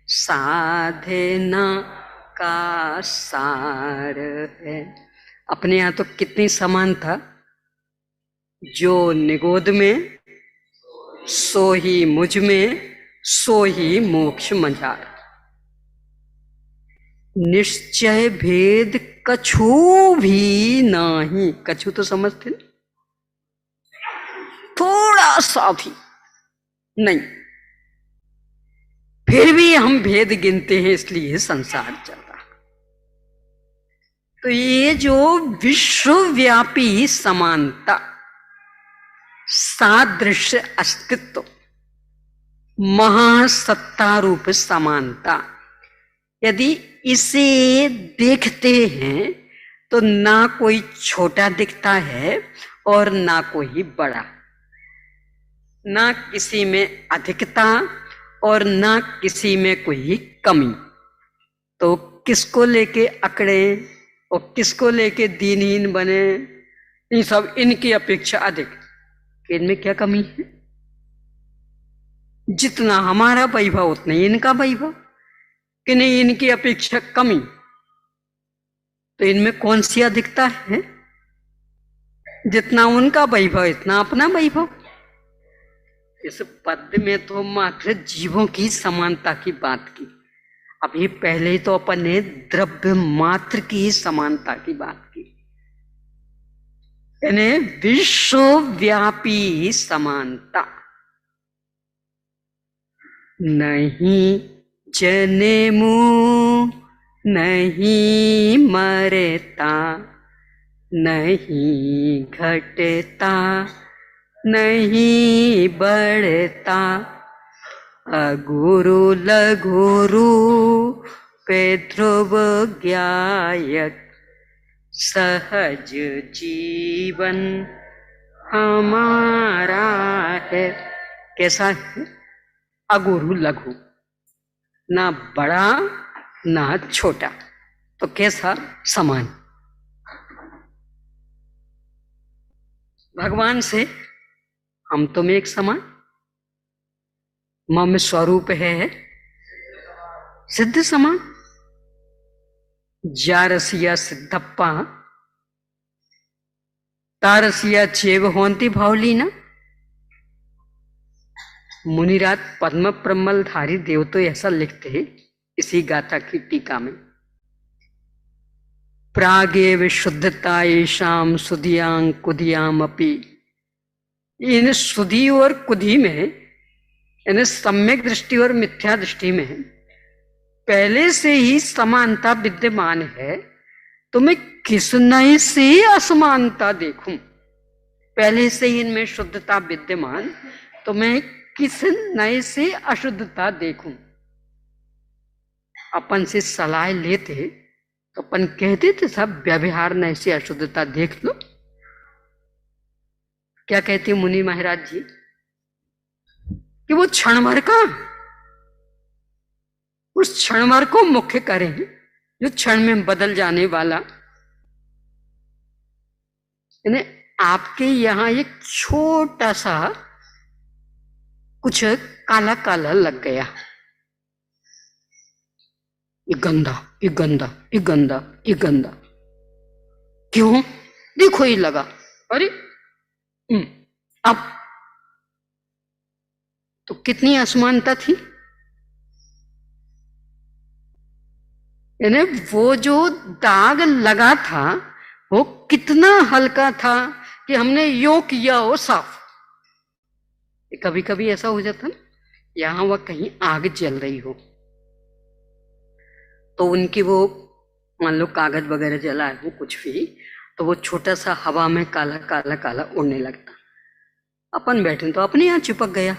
साधना का सार है। अपने यहाँ तो कितनी समानता, जो निगोद में सो ही मुझ में, सो ही मोक्ष मझार। निश्चय भेद कछु भी नहीं। कछु तो समझते ना, थोड़ा सा भी नहीं, फिर भी हम भेद गिनते हैं, इसलिए संसार चल रहा। तो ये जो विश्वव्यापी समानता, सादृश्य अस्तित्व, महासत्ता रूप समानता, यदि इसे देखते हैं तो ना कोई छोटा दिखता है और ना कोई बड़ा, ना किसी में अधिकता और ना किसी में कोई कमी। तो किसको लेके अकड़े और किसको लेके दीनहीन बने? इन सब इनकी अपेक्षा अधिक, इनमें क्या कमी है? जितना हमारा वैभव उतना ही इनका वैभव, कि नहीं इनकी अपेक्षा कमी, तो इनमें कौन सी अधिकता है? जितना उनका वैभव इतना अपना वैभव। इस पद में तो मात्र जीवों की समानता की बात की। अभी पहले तो अपन ने द्रव्य मात्र की समानता की बात की, यानी विश्वव्यापी समानता। नहीं जन्मू नहीं मरता, नहीं घटता नहीं बढ़ता, अगुरु लघुरु पे ध्रुव ज्ञायक, सहज जीवन हमारा है। कैसा है? अगुरु लघु, ना बड़ा ना छोटा, तो कैसा? समान। भगवान से हम तुम एक समान, मम स्वरूप है सिद्ध समान। जारसिया सिद्धप्पा तारसिया चेव होंती भावलीना। मुनिराज पद्म प्रमलधारी देव तो ऐसा लिखते हैं इसी गाथा की टीका में। प्रागेव शुद्धता येषाम सुधियांग कुधियाम अपि। इन सुधि और कुधि में, यानी सम्यक दृष्टि और मिथ्या दृष्टि में पहले से ही समानता विद्यमान है, तो मैं किस नए से असमानता देखूं? पहले से ही इनमें शुद्धता विद्यमान, तो मैं किस नए से अशुद्धता देखूं? अपन से सलाह लेते तो अपन कहते थे सब व्यवहार नए से अशुद्धता देख लो। क्या कहते मुनि महाराज जी कि वो क्षण भर का, उस क्षण भर को मुख्य करें जो क्षण में बदल जाने वाला। आपके यहां एक छोटा सा कुछ काला काला लग गया, ये गंदा, ये गंदा, ये गंदा, ये गंदा, क्यों? देखो ये लगा, अरे अब तो कितनी असमानता थी। यानी वो जो दाग लगा था वो कितना हल्का था कि हमने यूं किया हो साफ। कभी कभी ऐसा हो जाता ना, यहां वह कहीं आग जल रही हो तो उनकी वो मान लो कागज वगैरह जलाए हो कुछ भी, तो वो छोटा सा हवा में काला काला काला उड़ने लगता। अपन बैठे तो अपने यहां चिपक गया।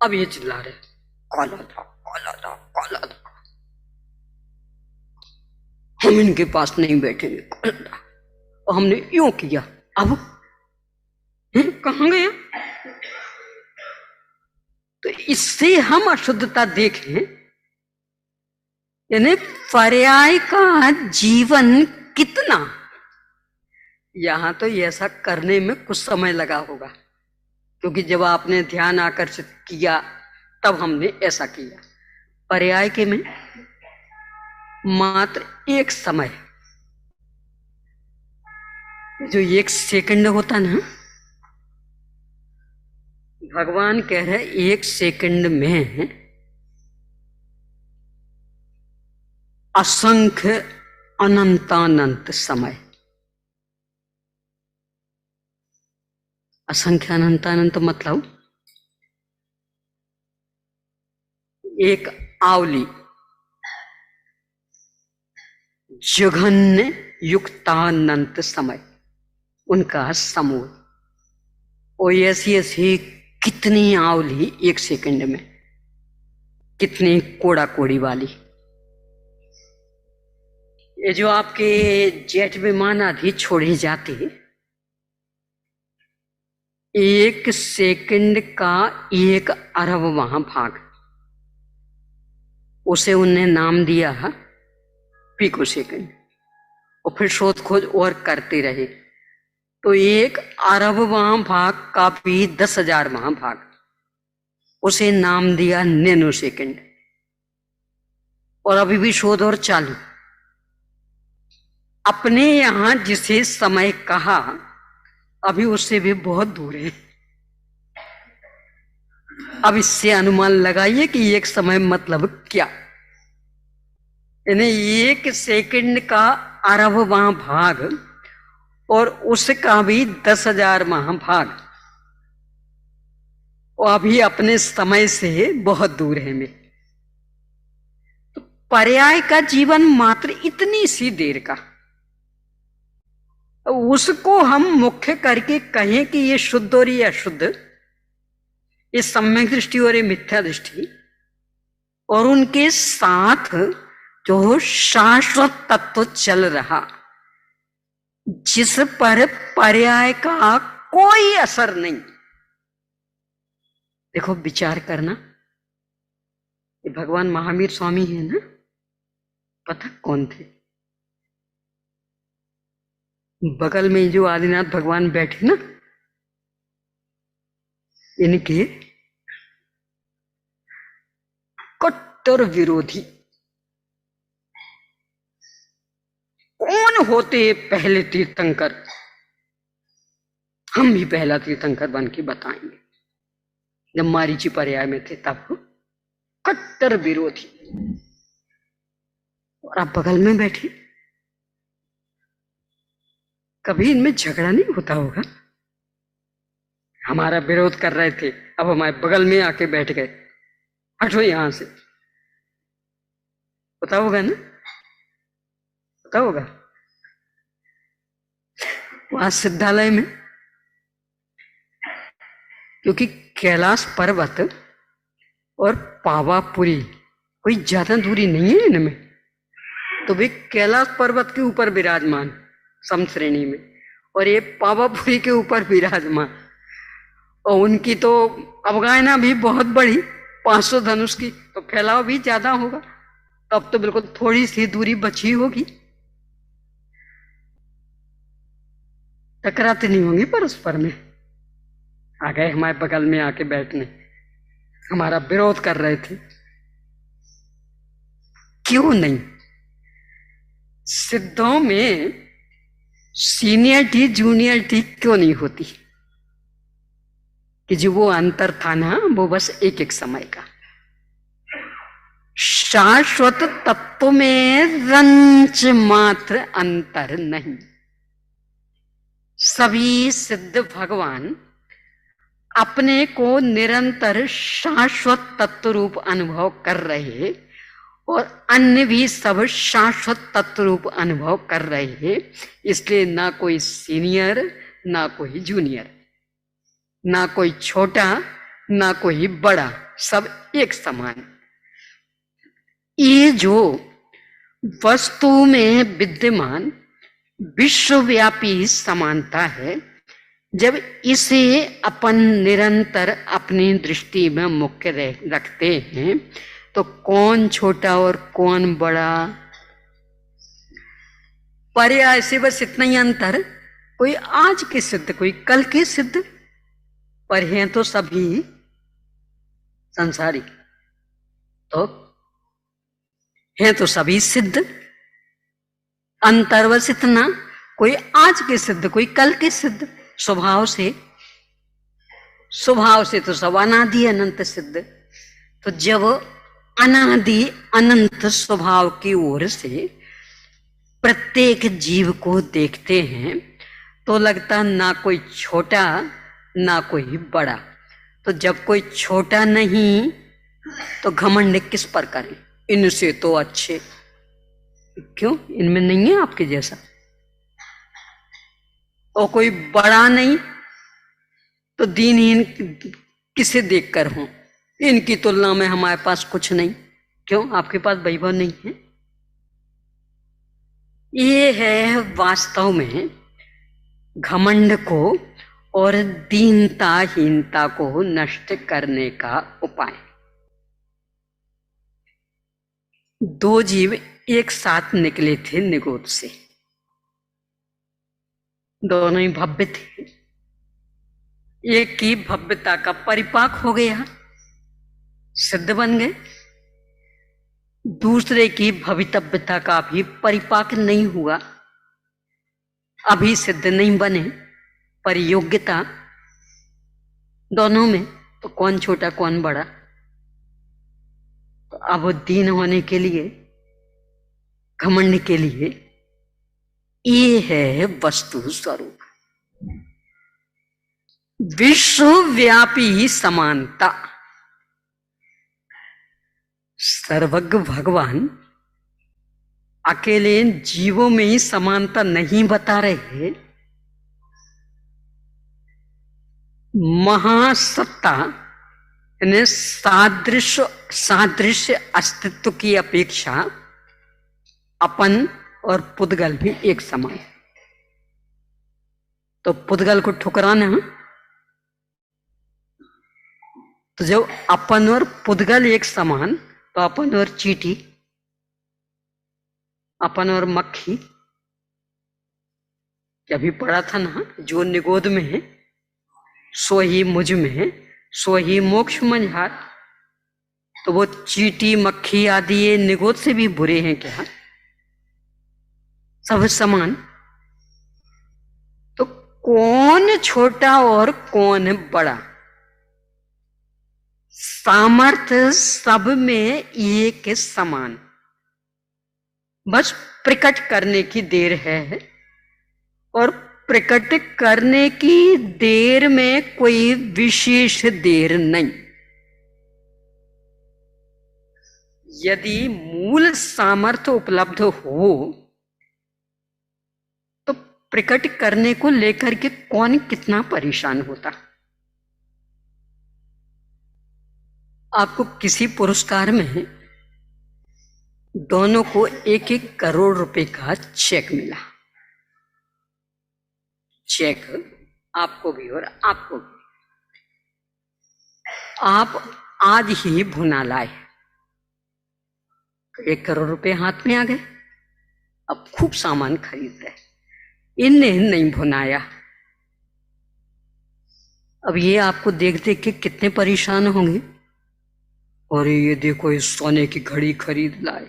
अब ये चिल्ला रहे काला था, काला था, काला था, हम इनके पास नहीं बैठेंगे, काला था। और हमने यूं किया, अब कहां गया? तो इससे हम अशुद्धता देखें, यानी पर्याय का जीवन कितना। यहां तो ऐसा करने में कुछ समय लगा होगा, क्योंकि जब आपने ध्यान आकर्षित किया तब हमने ऐसा किया। पर्याय के में मात्र एक समय, जो एक सेकंड होता ना, भगवान कह रहे एक सेकंड में असंख्य अनंतानंत समय। असंख्य अनंतानंत मतलब एक आवली जघन्य युक्तानंत समय, उनका समूह। और ऐसी ऐसी कितनी आवली एक सेकंड में, कितनी कोड़ा कोड़ी वाली। ये जो आपके जेट विमान आदि छोड़े जाते, एक सेकंड का 1 अरबवां भाग, उसे उनने नाम दिया पिको सेकंड। और फिर शोध खोज और करते रहे, तो 1 अरबवां भाग का भी 10,000वां भाग, उसे नाम दिया नैनो सेकंड। और अभी भी शोध और चालू। अपने यहां जिसे समय कहा अभी उससे भी बहुत दूर है। अब इससे अनुमान लगाइए कि एक समय मतलब क्या। यानी 1 सेकंड का अरबवां भाग और उसका भी 10,000वां भाग, और अभी अपने समय से बहुत दूर है मैं। तो पर्याय का जीवन मात्र इतनी सी देर का, उसको हम मुख्य करके कहें कि ये शुद्ध और ये अशुद्ध, ये सम्यक दृष्टि और ये मिथ्या दृष्टि, और उनके साथ जो शाश्वत तत्व चल रहा जिस पर पर्याय का कोई असर नहीं। देखो विचार करना, ये भगवान महावीर स्वामी है ना, पता कौन थे? बगल में जो आदिनाथ भगवान बैठे ना, इनके कट्टर विरोधी कौन होते पहले तीर्थंकर? हम भी पहला तीर्थंकर बन के बताएंगे। जब मारीची पर्याय में थे तब कट्टर विरोधी, और आप बगल में बैठे, कभी इनमें झगड़ा नहीं होता होगा? हमारा विरोध कर रहे थे, अब हमारे बगल में आके बैठ गए, हटो यहां से। पता होगा ना, पता होगा। वहां सिद्धालय में, क्योंकि कैलाश पर्वत और पावापुरी कोई ज्यादा दूरी नहीं है इनमें, तो वे कैलाश पर्वत के ऊपर विराजमान समश्रेणी में, और ये पावापुरी के ऊपर विराजमान, और उनकी तो अवगाहना भी बहुत बड़ी, 500 धनुष की, तो फैलाव भी ज्यादा होगा। तब तो बिल्कुल थोड़ी सी दूरी बची होगी, टकराते नहीं होंगी परस्पर में। आ गए हमारे बगल में आके बैठने, हमारा विरोध कर रहे थे। क्यों नहीं? सिद्धों में सीनियरिटी जूनियरिटी क्यों नहीं होती? कि जो वो अंतर था ना, वो बस एक एक समय का। शाश्वत तत्व में रंच मात्र अंतर नहीं। सभी सिद्ध भगवान अपने को निरंतर शाश्वत तत्व रूप अनुभव कर रहे, और अन्य भी सब शाश्वत तत्व रूप अनुभव कर रहे हैं। इसलिए ना कोई सीनियर, ना कोई जूनियर, ना कोई छोटा, ना कोई बड़ा, सब एक समान। ये जो वस्तु में विद्यमान विश्वव्यापी समानता है, जब इसे अपन निरंतर अपनी दृष्टि में मुख्य रखते हैं, तो कौन छोटा और कौन बड़ा, पर्याय से बस इतना ही अंतर। कोई आज के सिद्ध, कोई कल के सिद्ध, पर हैं तो सभी संसारी, तो हैं तो सभी सिद्ध। अंतर बस इतना, कोई आज के सिद्ध, कोई कल के सिद्ध। स्वभाव से तो सब अनादि अनंत सिद्ध। तो जब अनादि अनंत स्वभाव की ओर से प्रत्येक जीव को देखते हैं, तो लगता ना कोई छोटा, ना कोई बड़ा। तो जब कोई छोटा नहीं, तो घमंड किस पर करें? इनसे तो अच्छे, क्यों? इनमें नहीं है आपके जैसा। और कोई बड़ा नहीं, तो दीनहीन किसे देखकर हूं? इनकी तुलना में हमारे पास कुछ नहीं, क्यों? आपके पास वैभव नहीं है। ये है वास्तव में घमंड को और दीनताहीनता को नष्ट करने का उपाय। दो जीव एक साथ निकले थे निगोद से, दोनों ही भव्य थे। एक की भव्यता का परिपाक हो गया, सिद्ध बन गए। दूसरे की भवितव्यता का भी परिपाक नहीं हुआ, अभी सिद्ध नहीं बने, पर योग्यता दोनों में, तो कौन छोटा कौन बड़ा? तो अब दीन होने के लिए, घमंड के लिए, ये है वस्तु स्वरूप विश्वव्यापी समानता। सर्वज्ञ भगवान अकेले जीवों में ही समानता नहीं बता रहे, महासत्ता ने सादृश्य अस्तित्व की अपेक्षा अपन और पुद्गल भी एक समान। तो पुद्गल को ठुकराना, तो जब अपन और पुद्गल एक समान, तो अपन और चींटी, अपन और मक्खी, अभी पढ़ा था ना, जो निगोद में है सो ही मुझ में है, सो ही मोक्ष मझार। तो वो चींटी मक्खी आदि ये निगोद से भी बुरे हैं क्या? सब समान। तो कौन छोटा और कौन बड़ा? सामर्थ्य सब में एक समान, बस प्रकट करने की देर है, और प्रकट करने की देर में कोई विशेष देर नहीं। यदि मूल सामर्थ्य उपलब्ध हो तो प्रकट करने को लेकर के कौन कितना परेशान होता। आपको किसी पुरस्कार में दोनों को 1-1 करोड़ रुपए का चेक मिला, चेक आपको भी और आपको भी। आप आज ही भुना लाए, 1 करोड़ रुपए हाथ में आ गए, अब खूब सामान खरीद रहे, इन्हें नहीं भुनाया। अब ये आपको देख देख के कितने परेशान होंगे। और ये देखो इस सोने की घड़ी खरीद लाए,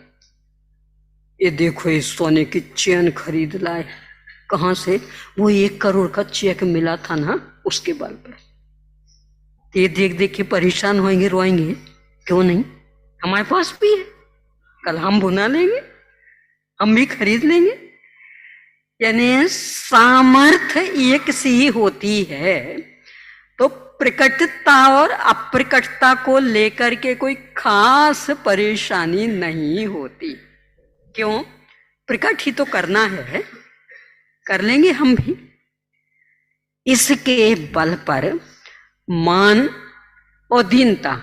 ये देखो इस सोने की चेन खरीद लाए। कहां से? वो 1 करोड़ का चेक मिला था ना, उसके बल पर। ये देख देख के परेशान होंगे, रोएंगे। क्यों नहीं? हमारे पास भी है, कल हम भुना लेंगे, हम भी खरीद लेंगे। यानी सामर्थ्य एक सी होती है तो प्रकटता और अप्रकटता को लेकर के कोई खास परेशानी नहीं होती। क्यों? प्रकट ही तो करना है, कर लेंगे हम भी। इसके बल पर मान और दीनता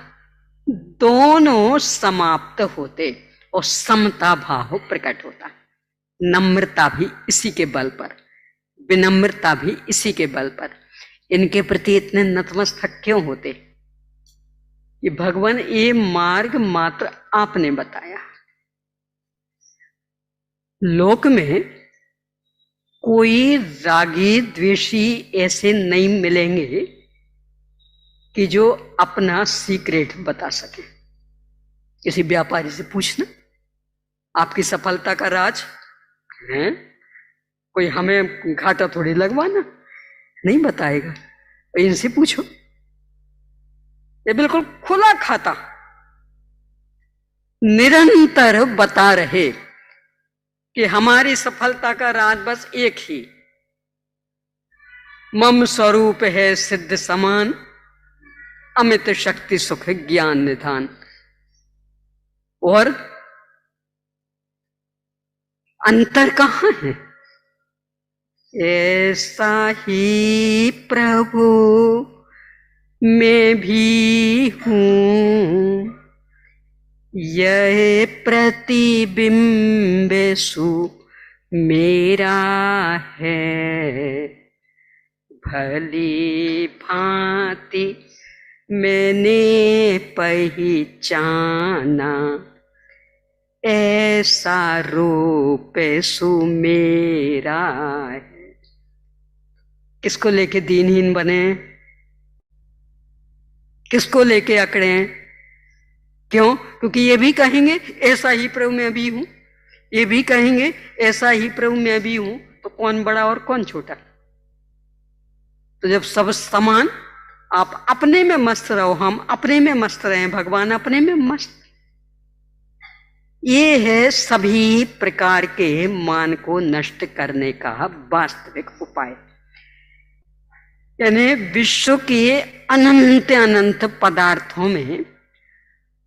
दोनों समाप्त होते और समता भाव प्रकट होता। नम्रता भी इसी के बल पर, विनम्रता भी इसी के बल पर। इनके प्रति इतने नतमस्तक क्यों होते? ये भगवान ये मार्ग मात्र आपने बताया। लोक में कोई रागी द्वेषी ऐसे नहीं मिलेंगे कि जो अपना सीक्रेट बता सके। किसी व्यापारी से पूछना आपकी सफलता का राज है, कोई हमें घाटा थोड़ी लगवाना, नहीं बताएगा। इनसे पूछो, ये बिल्कुल खुला खाता निरंतर बता रहे कि हमारी सफलता का राज बस एक ही, मम स्वरूप है सिद्ध समान, अमित शक्ति सुख ज्ञान निधान। और अंतर कहां है? ऐसा ही प्रभु मैं भी हूं, यह प्रतिबिंब सु मेरा है, भली भांति मैंने पहचाना, ऐसा रूप सु मेरा है। किसको लेके दीनहीन बने? किसको लेके अकड़े? क्यों? क्योंकि ये भी कहेंगे ऐसा ही प्रभु मैं भी हूं, ये भी कहेंगे ऐसा ही प्रभु मैं भी हूं, तो कौन बड़ा और कौन छोटा? तो जब सब समान, आप अपने में मस्त रहो, हम अपने में मस्त रहे, भगवान अपने में मस्त। ये है सभी प्रकार के मान को नष्ट करने का वास्तविक उपाय। यानी विश्व के अनंत अनंत पदार्थों में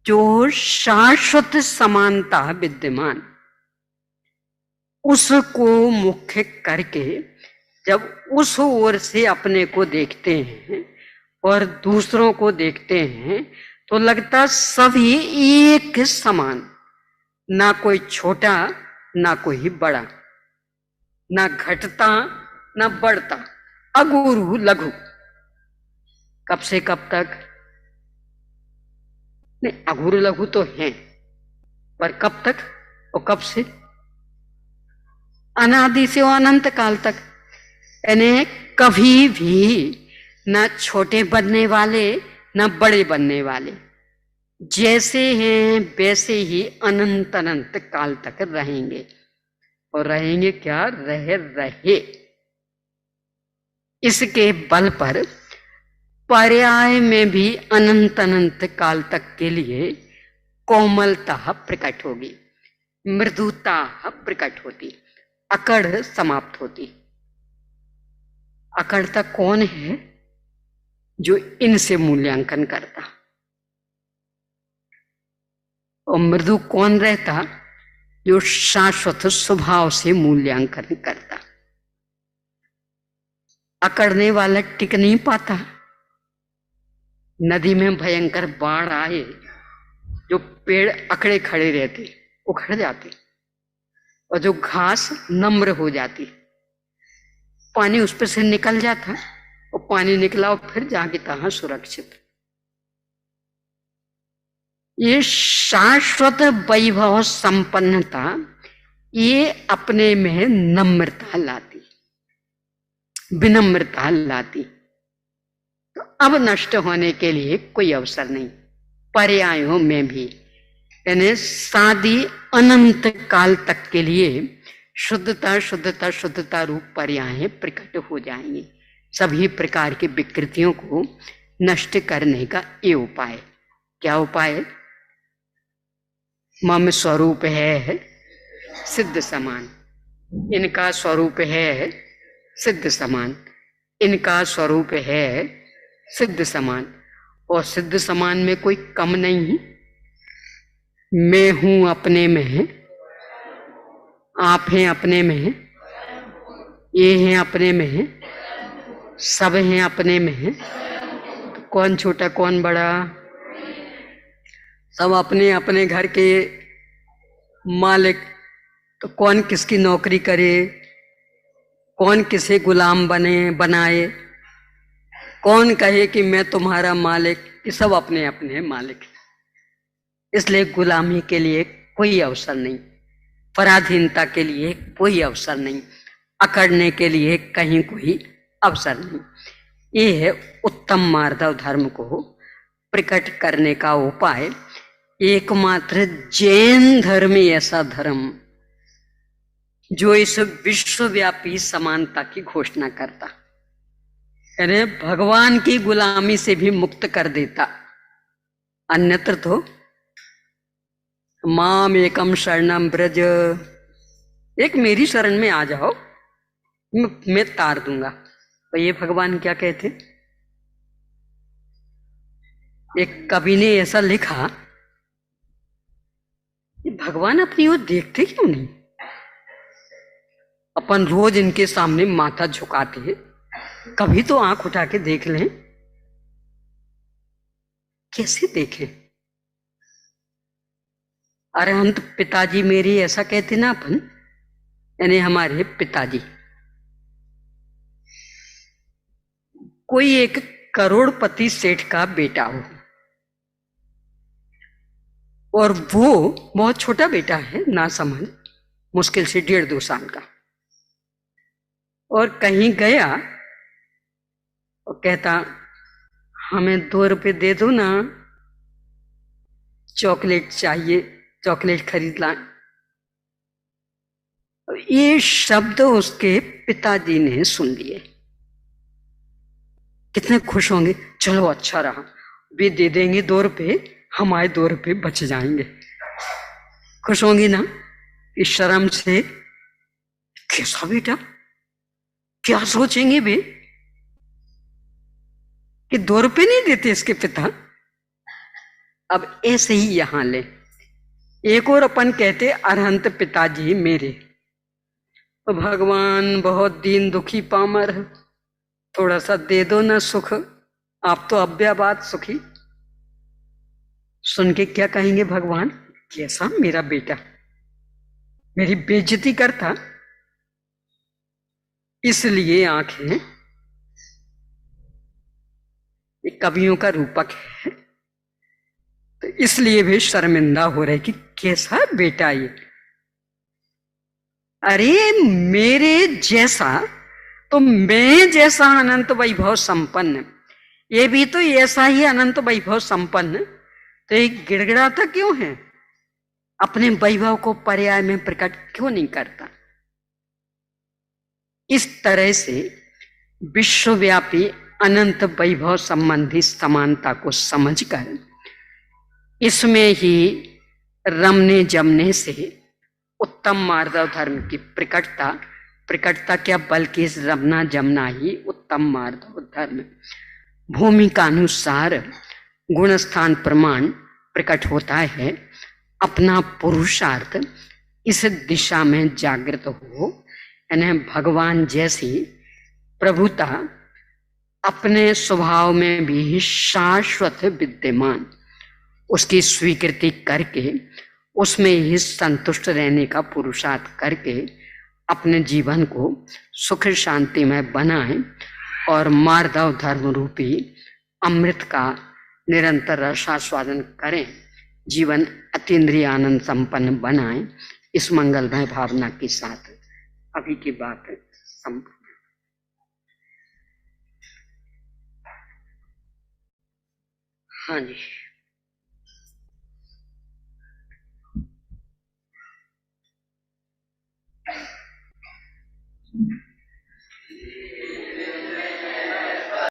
जो शाश्वत समानता विद्यमान, उसको मुख्य करके जब उस ओर से अपने को देखते हैं और दूसरों को देखते हैं तो लगता सभी एक समान, ना कोई छोटा ना कोई बड़ा, ना घटता ना बढ़ता, अगुरु लघु। कब से कब तक? नहीं, अगुरु लघु तो हैं, पर कब तक और कब से? अनादि से और अनंत काल तक। यानी कभी भी ना छोटे बनने वाले ना बड़े बनने वाले, जैसे हैं वैसे ही अनंत अनंत काल तक रहेंगे। और रहेंगे क्या? रहे। इसके बल पर पर्याय में भी अनंत अनंत काल तक के लिए कोमलता प्रकट होगी, मृदुता प्रकट होती, अकड़ समाप्त होती। अकड़ता कौन है? जो इनसे मूल्यांकन करता। और मृदु कौन रहता? जो शाश्वत स्वभाव से मूल्यांकन करता। अकड़ने वाला टिक नहीं पाता। नदी में भयंकर बाढ़ आए, जो पेड़ अकड़े खड़े रहते उखड़ जाते, और जो घास नम्र हो जाती, पानी उस पर से निकल जाता, और पानी निकला और फिर जाके तहां सुरक्षित। ये शाश्वत वैभव संपन्नता ये अपने में नम्रता लाती, विनम्रता लाती। तो अब नष्ट होने के लिए कोई अवसर नहीं। पर्यायों में भी, यानी सादी अनंत काल तक के लिए शुद्धता शुद्धता शुद्धता रूप पर्याय प्रकट हो जाएंगे। सभी प्रकार की विकृतियों को नष्ट करने का ये उपाय। क्या उपाय? मम स्वरूप है सिद्ध समान, इनका स्वरूप है सिद्ध समान, इनका स्वरूप है सिद्ध समान। और सिद्ध समान में कोई कम नहीं। मैं हूं अपने में, आप हैं अपने में, ये हैं अपने में, सब हैं अपने में। तो कौन छोटा कौन बड़ा? सब अपने अपने घर के मालिक। तो कौन किसकी नौकरी करे, कौन किसे गुलाम बनाए, कौन कहे कि मैं तुम्हारा मालिक? ये सब अपने अपने मालिक। इसलिए गुलामी के लिए कोई अवसर नहीं, पराधीनता के लिए कोई अवसर नहीं, अकड़ने के लिए कहीं कोई अवसर नहीं। ये है उत्तम मार्दव धर्म को प्रकट करने का उपाय। एकमात्र जैन धर्म ऐसा धर्म जो इस विश्वव्यापी समानता की घोषणा करता, यानी भगवान की गुलामी से भी मुक्त कर देता। अन्यत्र तो माम एकम शरणम ब्रज, एक मेरी शरण में आ जाओ, मैं तार दूंगा। तो ये भगवान क्या कहते? एक कवि ने ऐसा लिखा, भगवान अपनी ओर देखते क्यों नहीं? अपन रोज इनके सामने माथा झुकाते, कभी तो आंख उठा के देख लें। कैसे देखें? अरहंत पिताजी मेरी, ऐसा कहते ना अपन, यानी हमारे पिताजी। कोई एक करोड़पति सेठ का बेटा हो, और वो बहुत छोटा बेटा है, ना समझ, मुश्किल से 1.5-2 साल का, और कहीं गया और कहता हमें 2 रुपए दे दो ना, चॉकलेट चाहिए, चॉकलेट खरीद ला। ये शब्द उसके पिताजी ने सुन लिए। कितने खुश होंगे, चलो अच्छा रहा, वे दे देंगे 2 रुपए, हमारे 2 रुपए बच जाएंगे। खुश होंगी ना? इस शर्म से कैसा बेटा, क्या सोचेंगे वे कि 2 रुपए नहीं देते इसके पिता। अब ऐसे ही यहां ले, एक और अपन कहते अरहंत पिताजी मेरे, तो भगवान बहुत दीन दुखी पामर, थोड़ा सा दे दो ना सुख, आप तो अव्याबाद सुखी। सुन के क्या कहेंगे भगवान? कैसा मेरा बेटा, मेरी बेइज्जती करता। इसलिए आंखें ये कवियों का रूपक है, तो इसलिए भी शर्मिंदा हो रहे कि कैसा बेटा ये। अरे मेरे जैसा, तो मैं जैसा अनंत वैभव संपन्न, ये भी तो ऐसा ही अनंत वैभव संपन्न, तो ये गिड़गिड़ाता क्यों है? अपने वैभव को पर्याय में प्रकट क्यों नहीं करता? इस तरह से विश्वव्यापी अनंत वैभव संबंधी समानता को समझकर इसमें ही रमने जमने से उत्तम मार्दव धर्म की प्रकटता क्या, बल्कि इस रमना जमना ही उत्तम मार्दव धर्म भूमि का अनुसार गुणस्थान प्रमाण प्रकट होता है। अपना पुरुषार्थ इस दिशा में जागृत हो, यानी भगवान जैसी प्रभुता अपने स्वभाव में भी शाश्वत विद्यमान, उसकी स्वीकृति करके उसमें ही संतुष्ट रहने का पुरुषार्थ करके अपने जीवन को सुख शांति में बनाएं और मार्दव धर्म रूपी अमृत का निरंतर रसास्वादन करें, जीवन अतीन्द्रिय आनंद संपन्न बनाएं। इस मंगलमय भावना के साथ अभी की बात संपन्न। हाँ जी।